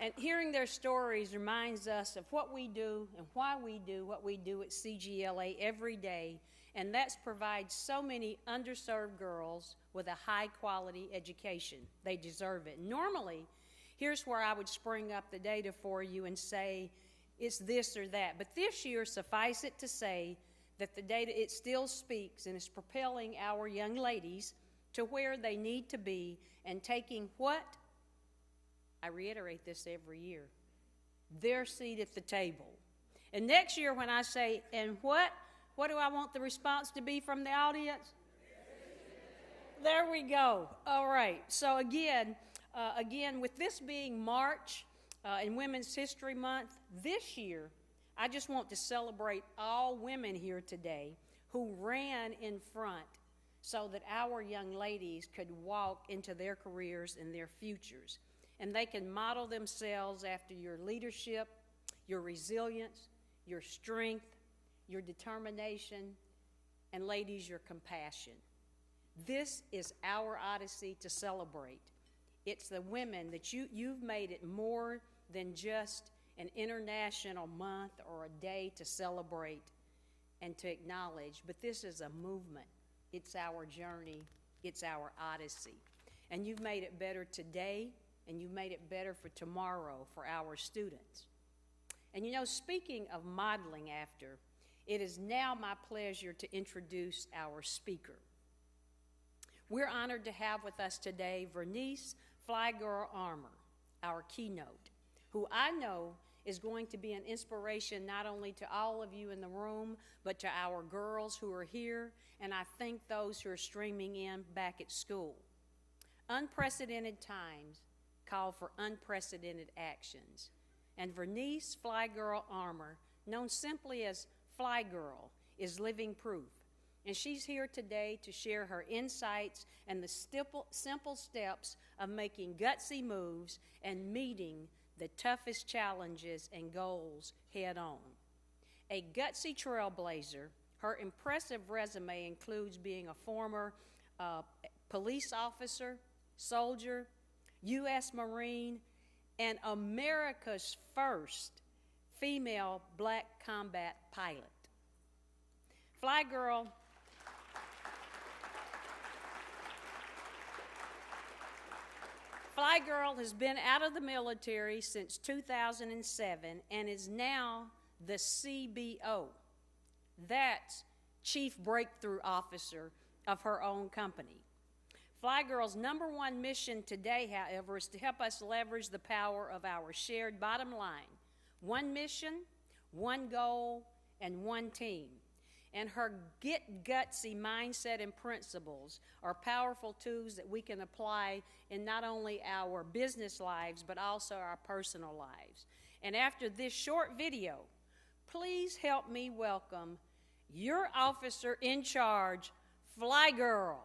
And hearing their stories reminds us of what we do and why we do what we do at CGLA every day, and that's provide so many underserved girls with a high-quality education. They deserve it. Normally, here's where I would spring up the data for you and say it's this or that. But this year, suffice it to say that the data, it still speaks and is propelling our young ladies to where they need to be and taking what? I reiterate this every year, their seat at the table. And next year when I say, and what do I want the response to be from the audience? There we go. All right. So again, with this being March and Women's History Month, this year, I just want to celebrate all women here today who ran in front so that our young ladies could walk into their careers and their futures. And they can model themselves after your leadership, your resilience, your strength, your determination, and ladies, your compassion. This is our Odyssey to celebrate. It's the women that you've made it more than just an international month or a day to celebrate and to acknowledge, but this is a movement. It's our journey. It's our Odyssey. And you've made it better today, and you made it better for tomorrow for our students. And you know, speaking of modeling after, it is now my pleasure to introduce our speaker. We're honored to have with us today Vernice FlyGirl Armour, our keynote, who I know is going to be an inspiration not only to all of you in the room, but to our girls who are here, and I think those who are streaming in back at school. Unprecedented times call for unprecedented actions. And Vernice FlyGirl Armour, known simply as FlyGirl, is living proof. And she's here today to share her insights and the simple steps of making gutsy moves and meeting the toughest challenges and goals head on. A gutsy trailblazer, her impressive resume includes being a former police officer, soldier, U.S. Marine, and America's first female black combat pilot. FlyGirl FlyGirl has been out of the military since 2007 and is now the CBO. That's Chief Breakthrough Officer of her own company. FlyGirl's #1 mission today, however, is to help us leverage the power of our shared bottom line: one mission, one goal, and one team. And her get gutsy mindset and principles are powerful tools that we can apply in not only our business lives, but also our personal lives. And after this short video, please help me welcome your officer in charge, FlyGirl.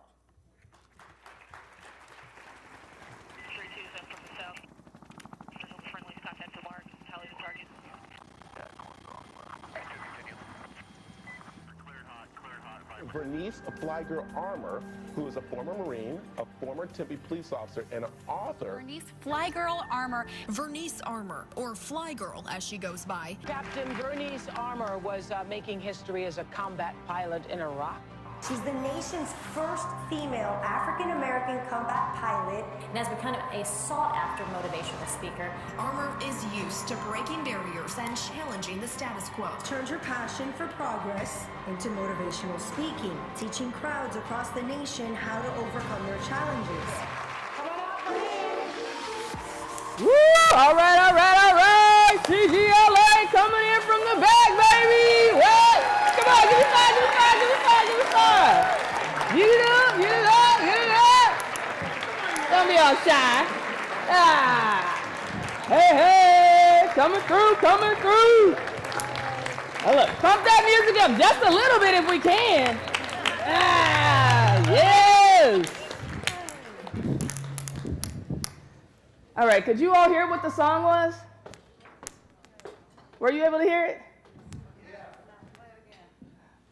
Vernice, a FlyGirl Armour, who is a former Marine, a former Tempe police officer, and an author. Vernice, FlyGirl Armour. Vernice Armour, or FlyGirl as she goes by. Captain Vernice Armour was making history as a combat pilot in Iraq. She's the nation's first female African-American combat pilot and has become a sought-after motivational speaker. Armour is used to breaking barriers and challenging the status quo. Turns her passion for progress into motivational speaking, teaching crowds across the nation how to overcome their challenges. Woo! All right. CGLA coming in from the back, baby. What? Come on, give me five. Get it up. Don't be all shy. Hey, coming through. Oh, look, pump that music up just a little bit if we can. Yes. All right, could you all hear what the song was? Were you able to hear it?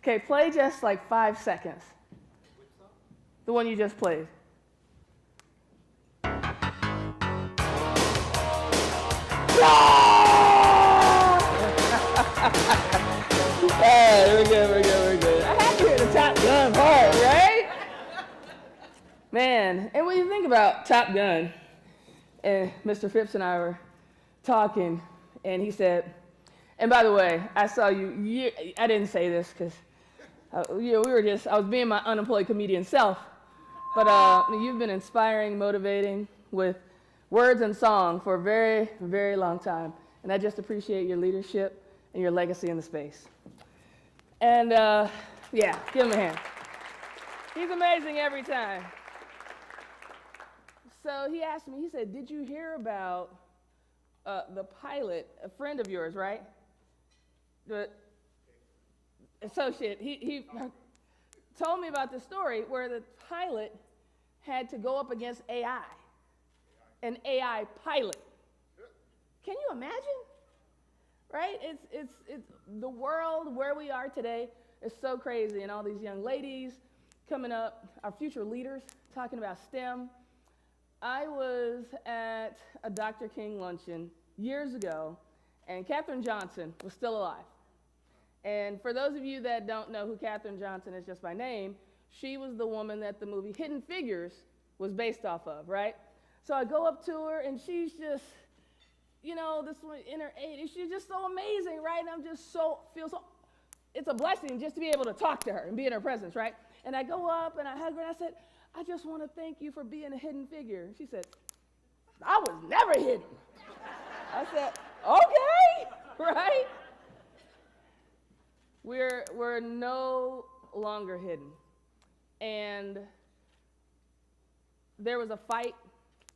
Okay, play just like 5 seconds. The one you just played. Hey, we're good. I had to hear the Top Gun part, right? Man, and when you think about Top Gun, and Mr. Phipps and I were talking, and he said, and by the way, I saw you, I didn't say this because I was being my unemployed comedian self, but you've been inspiring, motivating with words and song for a very, very long time, and I just appreciate your leadership and your legacy in the space. And yeah, give him a hand. He's amazing every time. So he asked me, he said, did you hear about the pilot, a friend of yours, right? The associate, he told me about the story where the pilot had to go up against AI, an AI pilot. Can you imagine? Right? It's the world where we are today is so crazy, and all these young ladies coming up, our future leaders talking about STEM. I was at a Dr. King luncheon years ago, and Katherine Johnson was still alive. And for those of you that don't know who Katherine Johnson is just by name, she was the woman that the movie Hidden Figures was based off of, right? So I go up to her, and she's just, you know, this one in her 80s, she's just so amazing, right? And I'm just feel so, it's a blessing just to be able to talk to her and be in her presence, right? And I go up, and I hug her, and I said, I just want to thank you for being a hidden figure. And she said, I was never hidden. I said, okay, right? We're no longer hidden. And there was a fight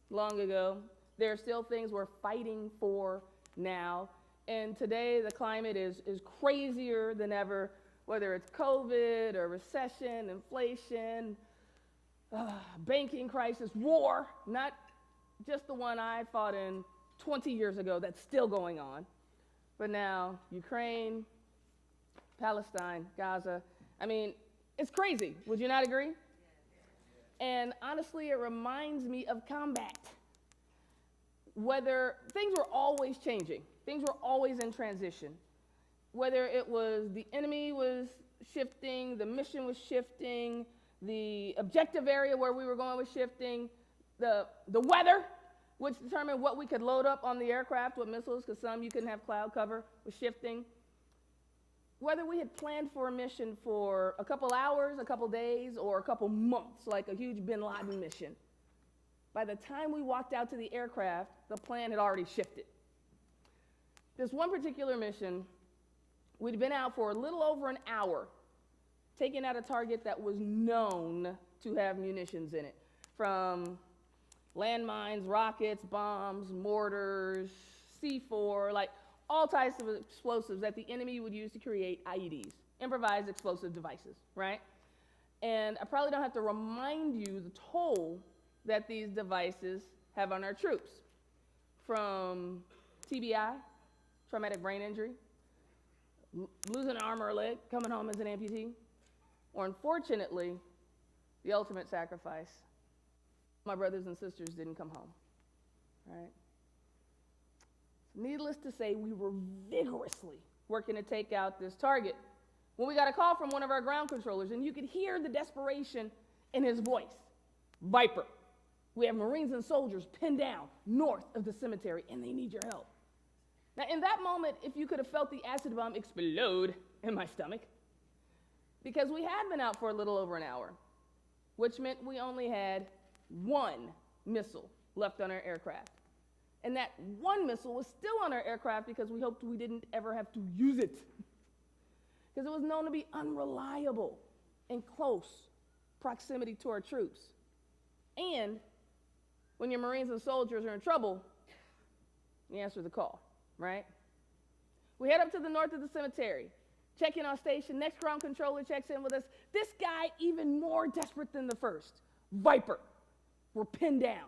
long ago. There are still things we're fighting for now. And today the climate is crazier than ever, whether it's COVID or recession, inflation, banking crisis, war, not just the one I fought in 20 years ago that's still going on, but now Ukraine, Palestine, Gaza. I mean, it's crazy. Would you not agree? And honestly, it reminds me of combat. Whether things were always changing, things were always in transition. Whether it was the enemy was shifting, the mission was shifting, the objective area where we were going was shifting, the weather, which determined what we could load up on the aircraft with missiles, because some you couldn't have cloud cover, was shifting. Whether we had planned for a mission for a couple hours, a couple days, or a couple months, like a huge bin Laden mission, by the time we walked out to the aircraft, the plan had already shifted. This one particular mission, we'd been out for a little over an hour, taking out a target that was known to have munitions in it, from landmines, rockets, bombs, mortars, C4, like all types of explosives that the enemy would use to create IEDs, improvised explosive devices, right? And I probably don't have to remind you the toll that these devices have on our troops, from TBI, traumatic brain injury, losing an arm or a leg, coming home as an amputee, or unfortunately, the ultimate sacrifice. My brothers and sisters didn't come home, right? Needless to say, we were vigorously working to take out this target when we got a call from one of our ground controllers, and you could hear the desperation in his voice. Viper, we have Marines and soldiers pinned down north of the cemetery, and they need your help. Now, in that moment, if you could have felt the acid bomb explode in my stomach, because we had been out for a little over an hour, which meant we only had one missile left on our aircraft. And that one missile was still on our aircraft because we hoped we didn't ever have to use it. Because it was known to be unreliable in close proximity to our troops. And when your Marines and soldiers are in trouble, you answer the call, right? We head up to the north of the cemetery, check in on station, next ground controller checks in with us. This guy, even more desperate than the first. Viper, we're pinned down.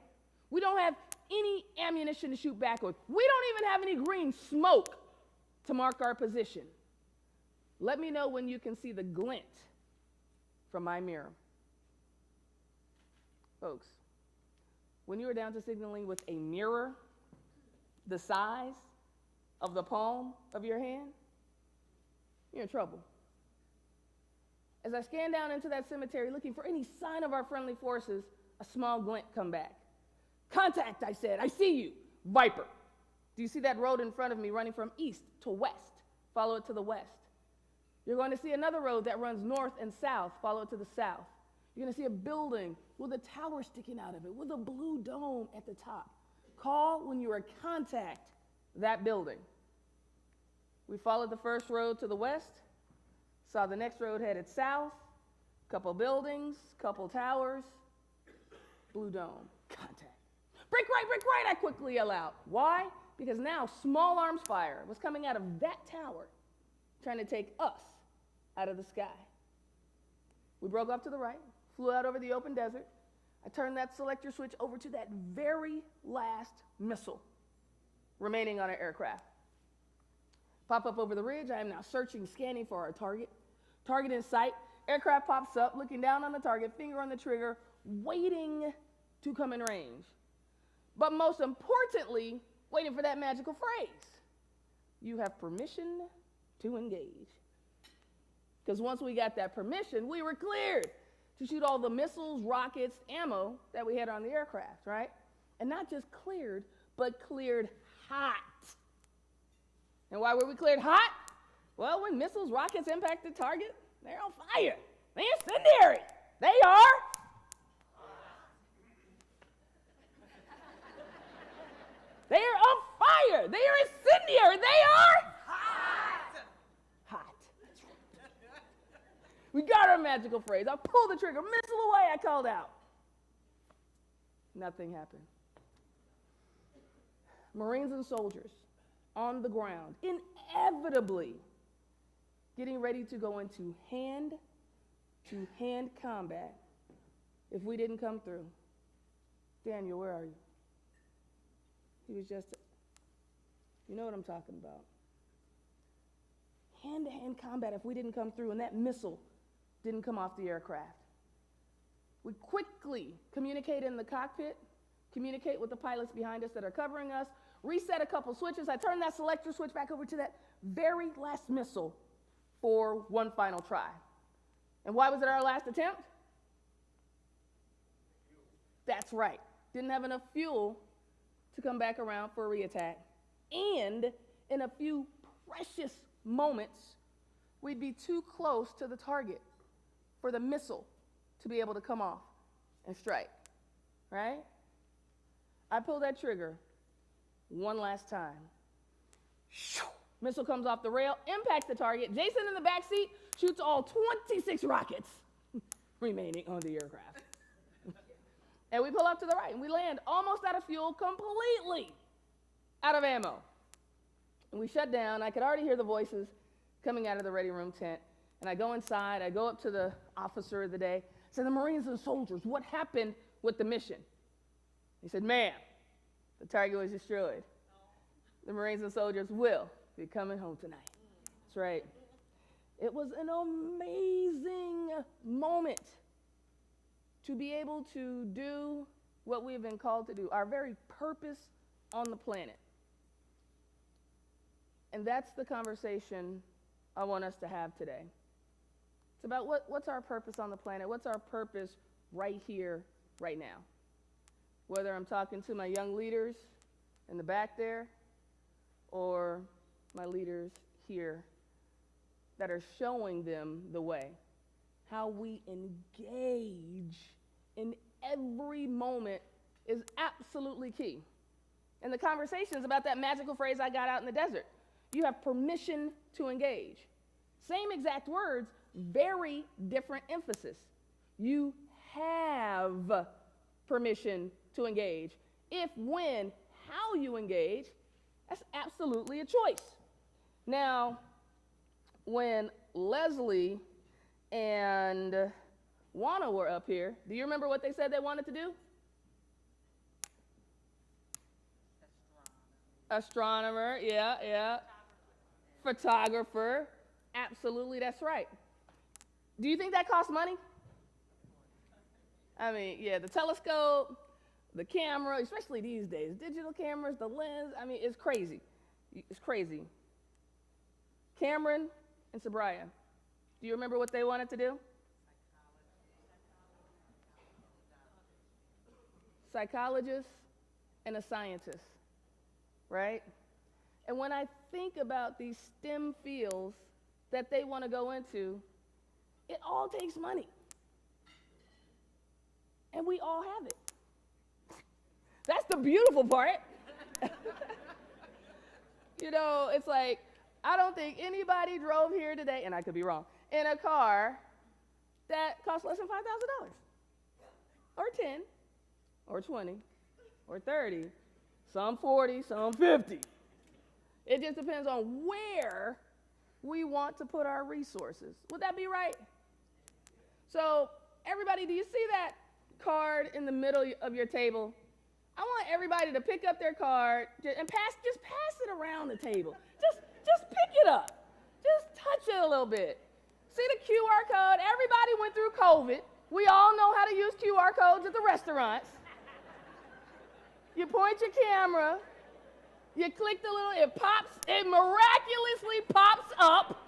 We don't have any ammunition to shoot back with. We don't even have any green smoke to mark our position. Let me know when you can see the glint from my mirror. Folks, when you are down to signaling with a mirror the size of the palm of your hand, you're in trouble. As I scan down into that cemetery looking for any sign of our friendly forces, a small glint come back. Contact, I said. I see you. Viper. Do you see that road in front of me running from east to west? Follow it to the west. You're going to see another road that runs north and south. Follow it to the south. You're going to see a building with a tower sticking out of it, with a blue dome at the top. Call when you are contact that building. We followed the first road to the west, saw the next road headed south, couple buildings, couple towers, blue dome, contact. Break right, I quickly yell out. Why? Because now small arms fire was coming out of that tower, trying to take us out of the sky. We broke off to the right, flew out over the open desert. I turned that selector switch over to that very last missile remaining on our aircraft. Pop up over the ridge. I am now searching, scanning for our target. Target in sight. Aircraft pops up, looking down on the target, finger on the trigger, waiting to come in range. But most importantly, waiting for that magical phrase. You have permission to engage. Because once we got that permission, we were cleared to shoot all the missiles, rockets, ammo that we had on the aircraft, right? And not just cleared, but cleared hot. And why were we cleared hot? Well, when missiles, rockets impact the target, they're on fire. They're incendiary. They are. They are on fire. They are incendiary. They are hot. Hot. We got our magical phrase. I pulled the trigger, missile away, I called out. Nothing happened. Marines and soldiers on the ground, inevitably getting ready to go into hand-to-hand combat if we didn't come through. Daniel, where are you? He was just, you know what I'm talking about. Hand-to-hand combat if we didn't come through and that missile didn't come off the aircraft. We quickly communicate in the cockpit, communicate with the pilots behind us that are covering us, reset a couple switches. I turned that selector switch back over to that very last missile for one final try. And why was it our last attempt? That's right. Didn't have enough fuel to come back around for a reattack. And in a few precious moments, we'd be too close to the target for the missile to be able to come off and strike, right? I pull that trigger one last time. Missile comes off the rail, impacts the target. Jason in the back seat shoots all 26 rockets remaining on the aircraft. And we pull up to the right, and we land almost out of fuel, completely out of ammo. And we shut down. I could already hear the voices coming out of the ready room tent. And I go inside. I go up to the officer of the day. I said, the Marines and soldiers, what happened with the mission? He said, ma'am, the target was destroyed. The Marines and soldiers will be coming home tonight. That's right. It was an amazing moment to be able to do what we've been called to do, our very purpose on the planet. And that's the conversation I want us to have today. It's about what's our purpose on the planet? What's our purpose right here, right now? Whether I'm talking to my young leaders in the back there or my leaders here that are showing them the way. How we engage in every moment is absolutely key. And the conversation is about that magical phrase I got out in the desert. You have permission to engage. Same exact words, very different emphasis. You have permission to engage. If, when, how you engage, that's absolutely a choice. Now, when Leslie and Juana were up here, do you remember what they said they wanted to do? Astronomer, yeah. Photographer, absolutely, that's right. Do you think that costs money? I mean, yeah, the telescope, the camera, especially these days, digital cameras, the lens, I mean, it's crazy. It's crazy. Cameron and Sabraya, do you remember what they wanted to do? Psychologist and a scientist, right? And when I think about these STEM fields that they want to go into, it all takes money. And we all have it. That's the beautiful part. You know, it's like, I don't think anybody drove here today, and I could be wrong, in a car that costs less than $5,000. Or 10, or 20, or 30, some 40, some 50. It just depends on where we want to put our resources. Would that be right? So, everybody, do you see that card in the middle of your table? I want everybody to pick up their card and just pass it around the table. Just pick it up. Just touch it a little bit. See the QR code? Everybody went through COVID. We all know how to use QR codes at the restaurants. You point your camera, you click the little, it miraculously pops up.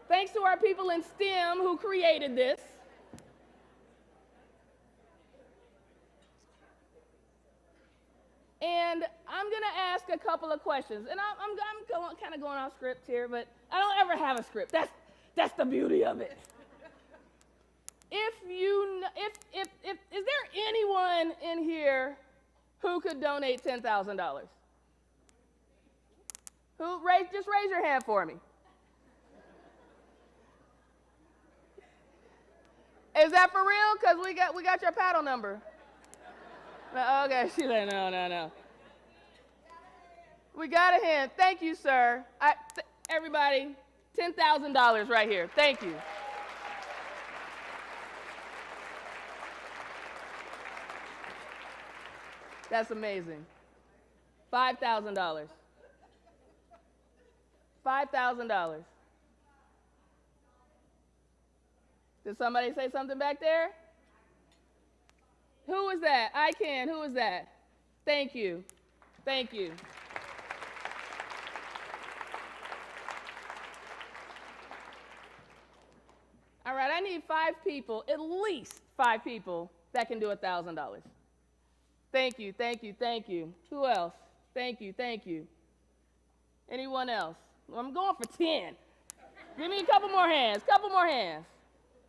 Thanks to our people in STEM who created this. And I'm going to ask a couple of questions. And I'm kind of going off script here, but I don't ever have a script. That's the beauty of it. Is there anyone in here who could donate $10,000? Just raise your hand for me. Is that for real? Because we got your paddle number. No, okay, she's like, no. We got a hand. Thank you, sir. Everybody, $10,000 right here. Thank you. That's amazing. $5,000. $5,000. Did somebody say something back there? Who was that? I can. Who was that? Thank you. Thank you. All right, I need 5 people, at least 5 people, that can do $1,000. Thank you, thank you, thank you. Who else? Thank you, thank you. Anyone else? I'm going for 10. Give me a couple more hands, couple more hands.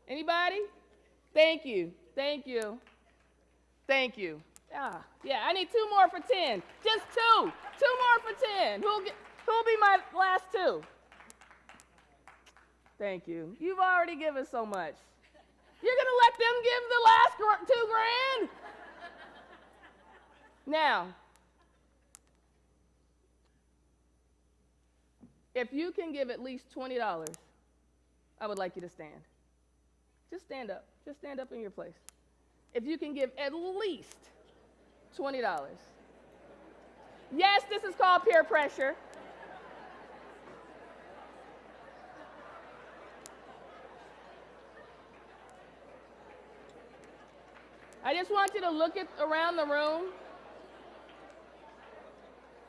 Anybody? Thank you, thank you, thank you. Yeah, I need 2 more for 10. Just 2. 2 more for 10. Who'll be my last 2? Thank you. You've already given so much. You're gonna let them give the last 2 grand? Now, if you can give at least $20, I would like you to stand. Just stand up. Just stand up in your place. If you can give at least $20. Yes, this is called peer pressure. I just want you to look around the room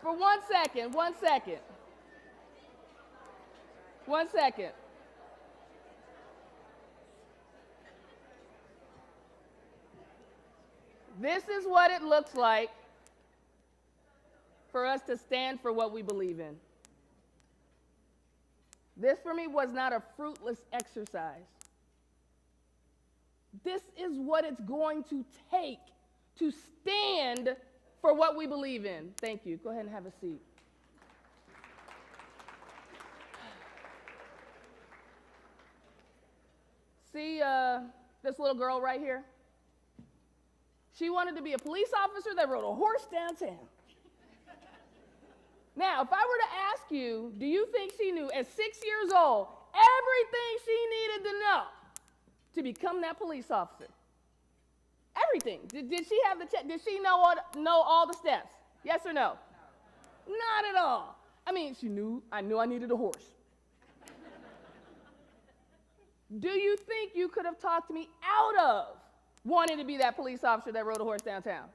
for 1 second, 1 second. 1 second. This is what it looks like for us to stand for what we believe in. This for me was not a fruitless exercise. This is what it's going to take to stand for what we believe in. Thank you. Go ahead and have a seat. See this little girl right here? She wanted to be a police officer that rode a horse downtown. Now, if I were to ask you, do you think she knew at 6 years old everything she needed to know to become that police officer? Everything. Did she have the check? Did she know all the steps? Yes or no? Not at all. I mean, I knew I needed a horse. Do you think you could have talked me out of wanting to be that police officer that rode a horse downtown?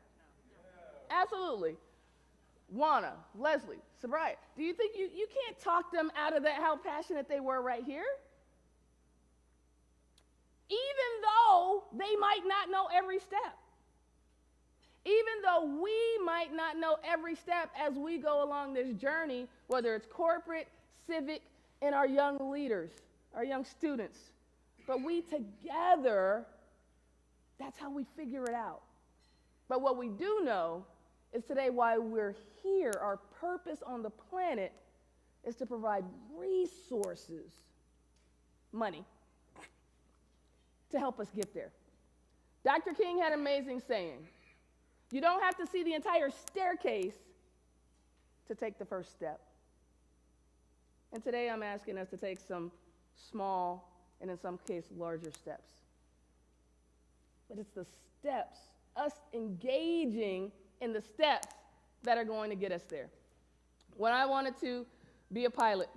No. Absolutely. Juana, Leslie, Sabriah, do you think you can't talk them out of that, how passionate they were right here? Even though they might not know every step. Even though we might not know every step as we go along this journey, whether it's corporate, civic, and our young leaders, our young students. But we together, that's how we figure it out. But what we do know is today why we're here, our purpose on the planet is to provide resources, money, to help us get there. Dr. King had an amazing saying. You don't have to see the entire staircase to take the first step. And today I'm asking us to take some small and in some cases larger steps. But it's the steps, us engaging in the steps that are going to get us there. When I wanted to be a pilot,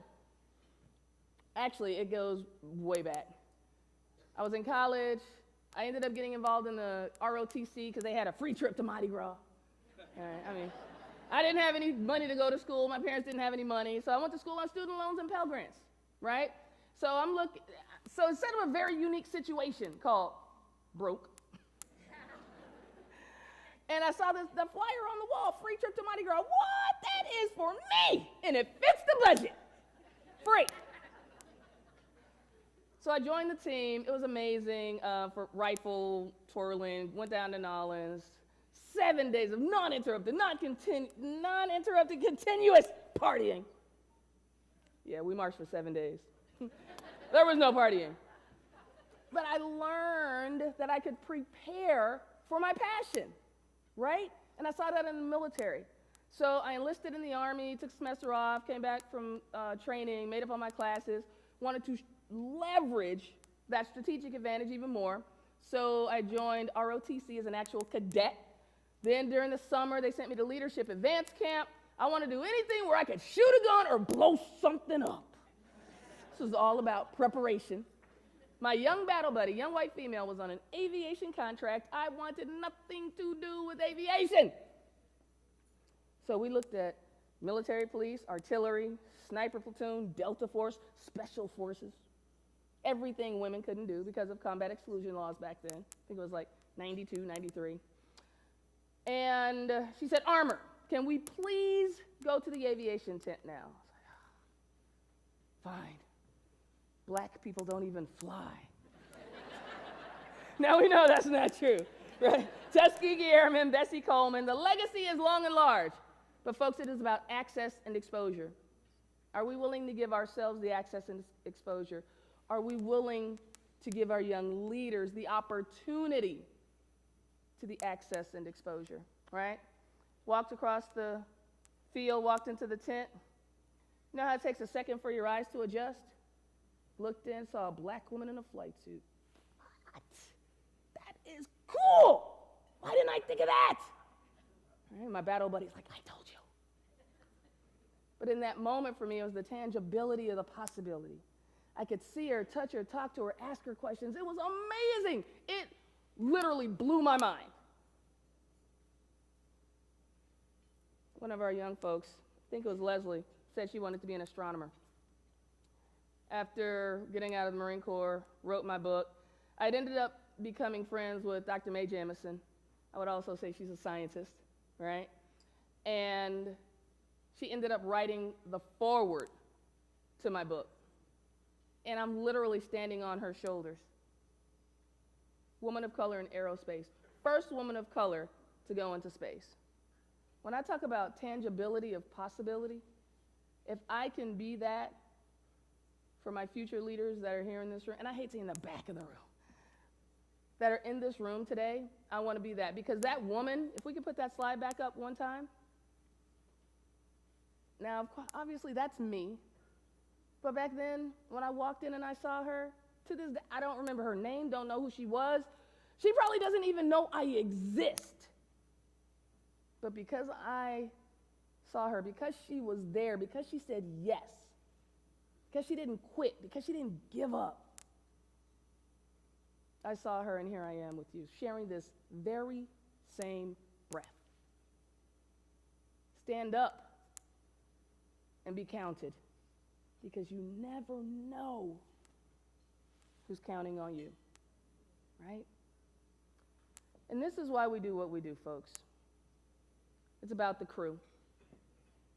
actually it goes way back. I was in college. I ended up getting involved in the ROTC because they had a free trip to Mardi Gras. I mean, I didn't have any money to go to school. My parents didn't have any money. So I went to school on student loans and Pell Grants, right? So instead of a very unique situation called broke, and I saw the flyer on the wall, free trip to Mardi Gras. What? That is for me, and it fits the budget. Free. So I joined the team. It was amazing for rifle twirling. Went down to Nolens. 7 days of non-interrupted, continuous partying. Yeah, we marched for 7 days. There was no partying. But I learned that I could prepare for my passion, right? And I saw that in the military. So I enlisted in the Army, took a semester off, came back from training, made up all my classes, wanted to leverage that strategic advantage even more. So I joined ROTC as an actual cadet. Then during the summer, they sent me to Leadership Advanced Camp. I wanted to do anything where I could shoot a gun or blow something up. This was all about preparation. My young battle buddy, young white female, was on an aviation contract. I wanted nothing to do with aviation. So we looked at military police, artillery, sniper platoon, Delta Force, special forces. Everything women couldn't do because of combat exclusion laws back then. I think it was like 92, 93. And she said, Armour, can we please go to the aviation tent now? I was like, fine. Black people don't even fly. Now we know that's not true, right? Tuskegee Airmen, Bessie Coleman, the legacy is long and large. But folks, it is about access and exposure. Are we willing to give ourselves the access and exposure? Are we willing to give our young leaders the opportunity to the access and exposure, right? Walked across the field, walked into the tent. You know how it takes a second for your eyes to adjust? Looked in, saw a black woman in a flight suit. What? That is cool! Why didn't I think of that? Right, my battle buddy's like, I told you. But in that moment for me, it was the tangibility of the possibility. I could see her, touch her, talk to her, ask her questions. It was amazing. It literally blew my mind. One of our young folks, I think it was Leslie, said she wanted to be an astronomer. After getting out of the Marine Corps, wrote my book, I'd ended up becoming friends with Dr. Mae Jamison. I would also say she's a scientist, right? And she ended up writing the foreword to my book. And I'm literally standing on her shoulders. Woman of color in aerospace. First woman of color to go into space. When I talk about tangibility of possibility, if I can be that for my future leaders that are here in this room, and I hate saying the back of the room, that are in this room today, I want to be that. Because that woman, if we could put that slide back up one time. Now, obviously, that's me. But back then, when I walked in and I saw her, to this day, I don't remember her name, don't know who she was. She probably doesn't even know I exist. But because I saw her, because she was there, because she said yes, because she didn't quit, because she didn't give up, I saw her, and here I am with you, sharing this very same breath. Stand up and be counted, because you never know who's counting on you, right? And this is why we do what we do, folks. It's about the crew.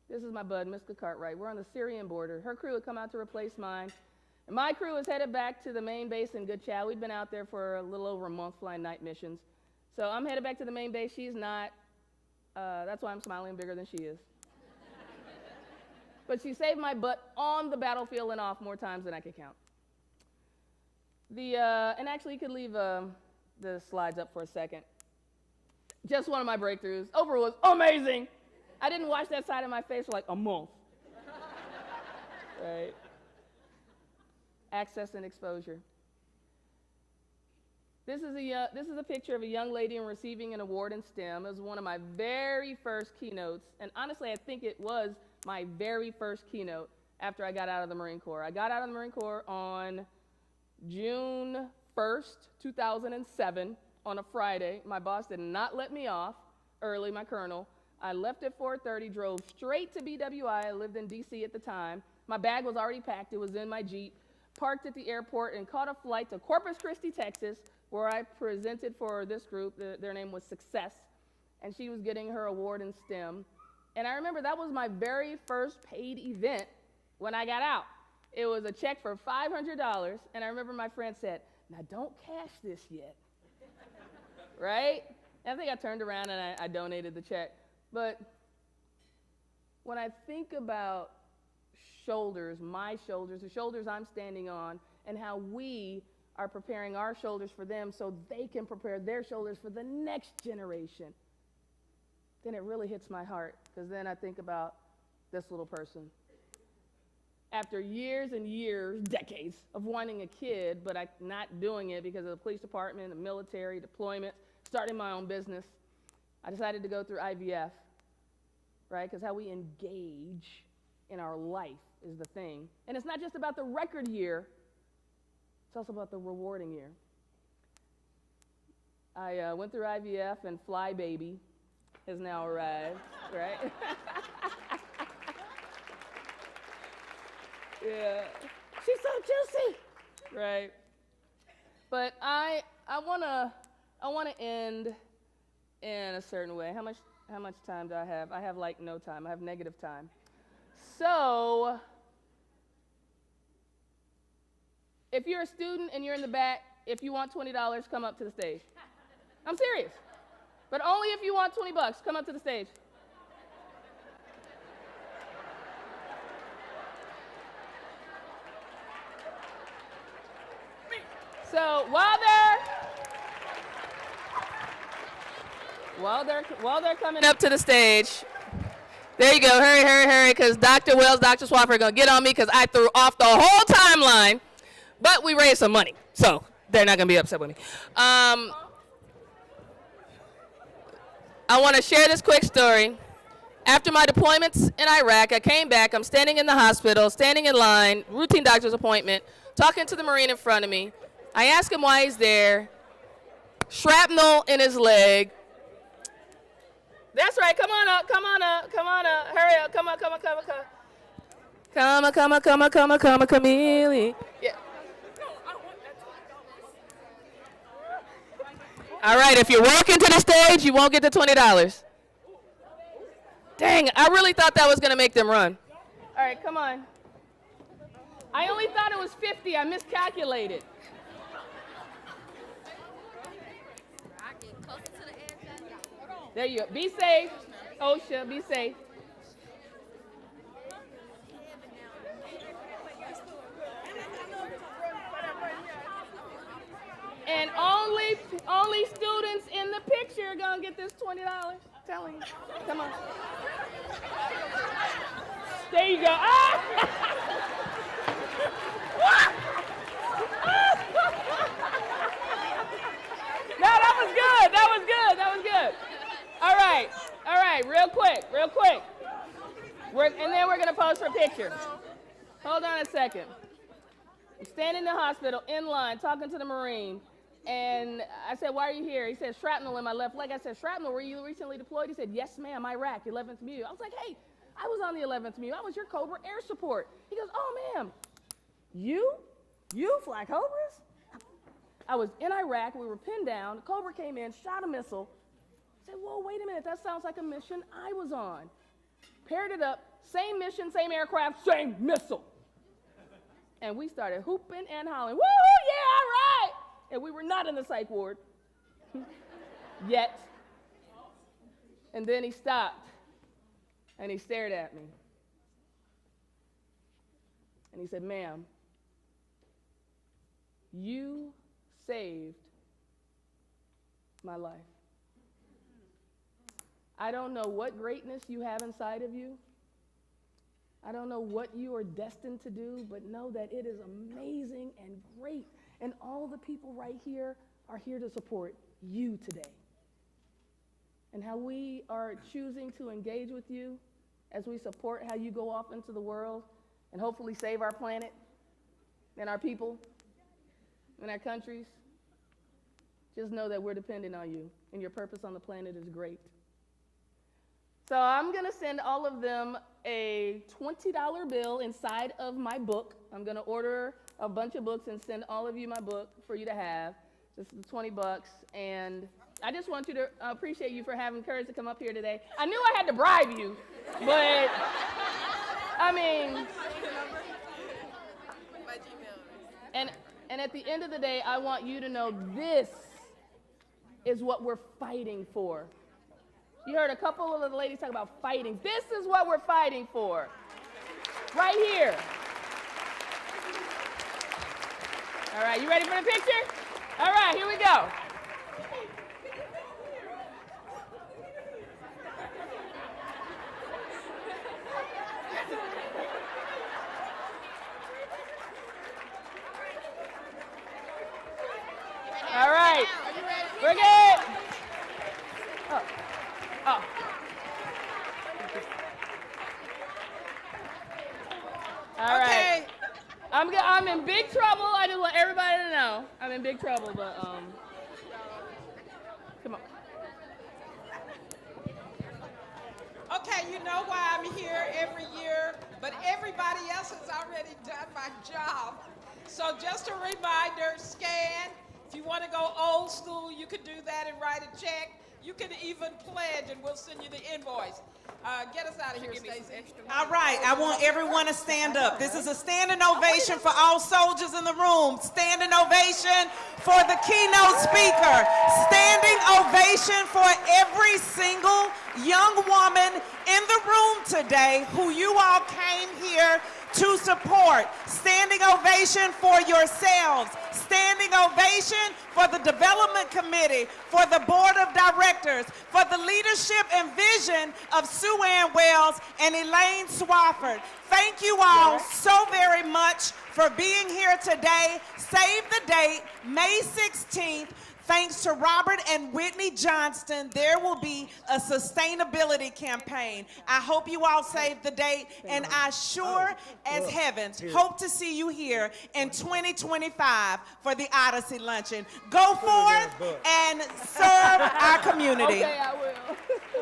This is my bud, Miska Cartwright. We're on the Syrian border. Her crew had come out to replace mine. And my crew is headed back to the main base in Good Chow. We'd been out there for a little over a month flying night missions. So I'm headed back to the main base. She's not. That's why I'm smiling bigger than she is. But she saved my butt on the battlefield and off more times than I could count. And actually, you could leave the slides up for a second. Just one of my breakthroughs. Oprah was amazing. I didn't wash that side of my face for like a month. Right? Access and exposure. This is a picture of a young lady receiving an award in STEM. It was one of my very first keynotes. And honestly, I think it was my very first keynote after I got out of the Marine Corps. I got out of the Marine Corps on June 1st, 2007, on a Friday. My boss did not let me off early, my colonel. I left at 4:30, drove straight to BWI. I lived in DC at the time. My bag was already packed. It was in my Jeep. Parked at the airport and caught a flight to Corpus Christi, Texas, where I presented for this group. Their name was Success, and she was getting her award in STEM. And I remember that was my very first paid event when I got out. It was a check for $500, and I remember my friend said, now don't cash this yet, right? And I think I turned around and I donated the check. But when I think about shoulders, my shoulders, the shoulders I'm standing on, and how we are preparing our shoulders for them so they can prepare their shoulders for the next generation, then it really hits my heart, because then I think about this little person. After years and years, decades of wanting a kid, but not doing it because of the police department, the military, deployment, starting my own business, I decided to go through IVF, right? Because how we engage in our life is the thing. And it's not just about the record year, it's also about the rewarding year. I went through IVF, and Fly Baby has now arrived, right? Yeah, she's so juicy, right? But I wanna end in a certain way. How much time do I have? I have like no time. I have negative time. So, if you're a student and you're in the back, if you want $20, come up to the stage. I'm serious. But only if you want $20, come up to the stage. So while they're coming up to the stage, there you go, hurry, because Dr. Wells, Dr. Swaffer are going to get on me because I threw off the whole timeline, but we raised some money, so they're not going to be upset with me. I want to share this quick story. After my deployments in Iraq, I came back. I'm standing in the hospital, standing in line, routine doctor's appointment, talking to the Marine in front of me. I ask him why he's there. Shrapnel in his leg. That's right, come on up. Hurry up, come on. Come on, Camille. Yeah. All right, if you're walking to the stage, you won't get the $20. Dang, I really thought that was gonna make them run. All right, come on. I only thought it was 50, I miscalculated. There you go. Be safe. OSHA, be safe. And only students in the picture are gonna get this $20. Telling you. Come on. There you go. Ah! No, that was good. All right, real quick. And then we're gonna pose for a picture. Hold on a second. I'm standing in the hospital, in line, talking to the Marine, and I said, why are you here? He said, shrapnel in my left leg. I said, shrapnel, were you recently deployed? He said, yes, ma'am, Iraq, 11th MU. I was like, hey, I was on the 11th MU. I was your Cobra air support. He goes, oh, ma'am, you fly Cobras? I was in Iraq, we were pinned down, the Cobra came in, shot a missile. I said, whoa, wait a minute, that sounds like a mission I was on. Paired it up, same mission, same aircraft, same missile. And we started hooping and hollering, woo, yeah, all right. And we were not in the psych ward yet. And then he stopped and he stared at me. And he said, ma'am, you saved my life. I don't know what greatness you have inside of you. I don't know what you are destined to do, but know that it is amazing and great. And all the people right here are here to support you today. And how we are choosing to engage with you as we support how you go off into the world and hopefully save our planet and our people and our countries. Just know that we're dependent on you, and your purpose on the planet is great. So I'm going to send all of them a $20 bill inside of my book. I'm going to order a bunch of books and send all of you my book for you to have. This is $20. And I just want you to appreciate you for having courage to come up here today. I knew I had to bribe you, but I mean, and at the end of the day, I want you to know this is what we're fighting for. You heard a couple of the ladies talk about fighting. This is what we're fighting for. Right here. All right, you ready for the picture? All right, here we go. All right. We're good. Oh. All right. Okay. I'm in big trouble. I just want everybody to know I'm in big trouble, but come on. Okay, you know why I'm here every year, but everybody else has already done my job. So just a reminder, scan. If you want to go old school, you could do that and write a check. You can even pledge, and we'll send you the invoice. Get us out of here, Stacey. All right, I want everyone to stand up. This is a standing ovation for all soldiers in the room. Standing ovation for the keynote speaker. Standing ovation for every single young woman in the room today who you all came here to support. Standing ovation for yourselves. Standing ovation for the development committee, for the board of directors, for the leadership and vision of Sue Ann Wells and Elaine Swafford. Thank you all so very much for being here today. Save the date, May 16th. Thanks to Robert and Whitney Johnston, there will be a sustainability campaign. I hope you all save the date, and I sure as heavens hope to see you here in 2025 for the Odyssey Luncheon. Go forth and serve our community. Okay, I will.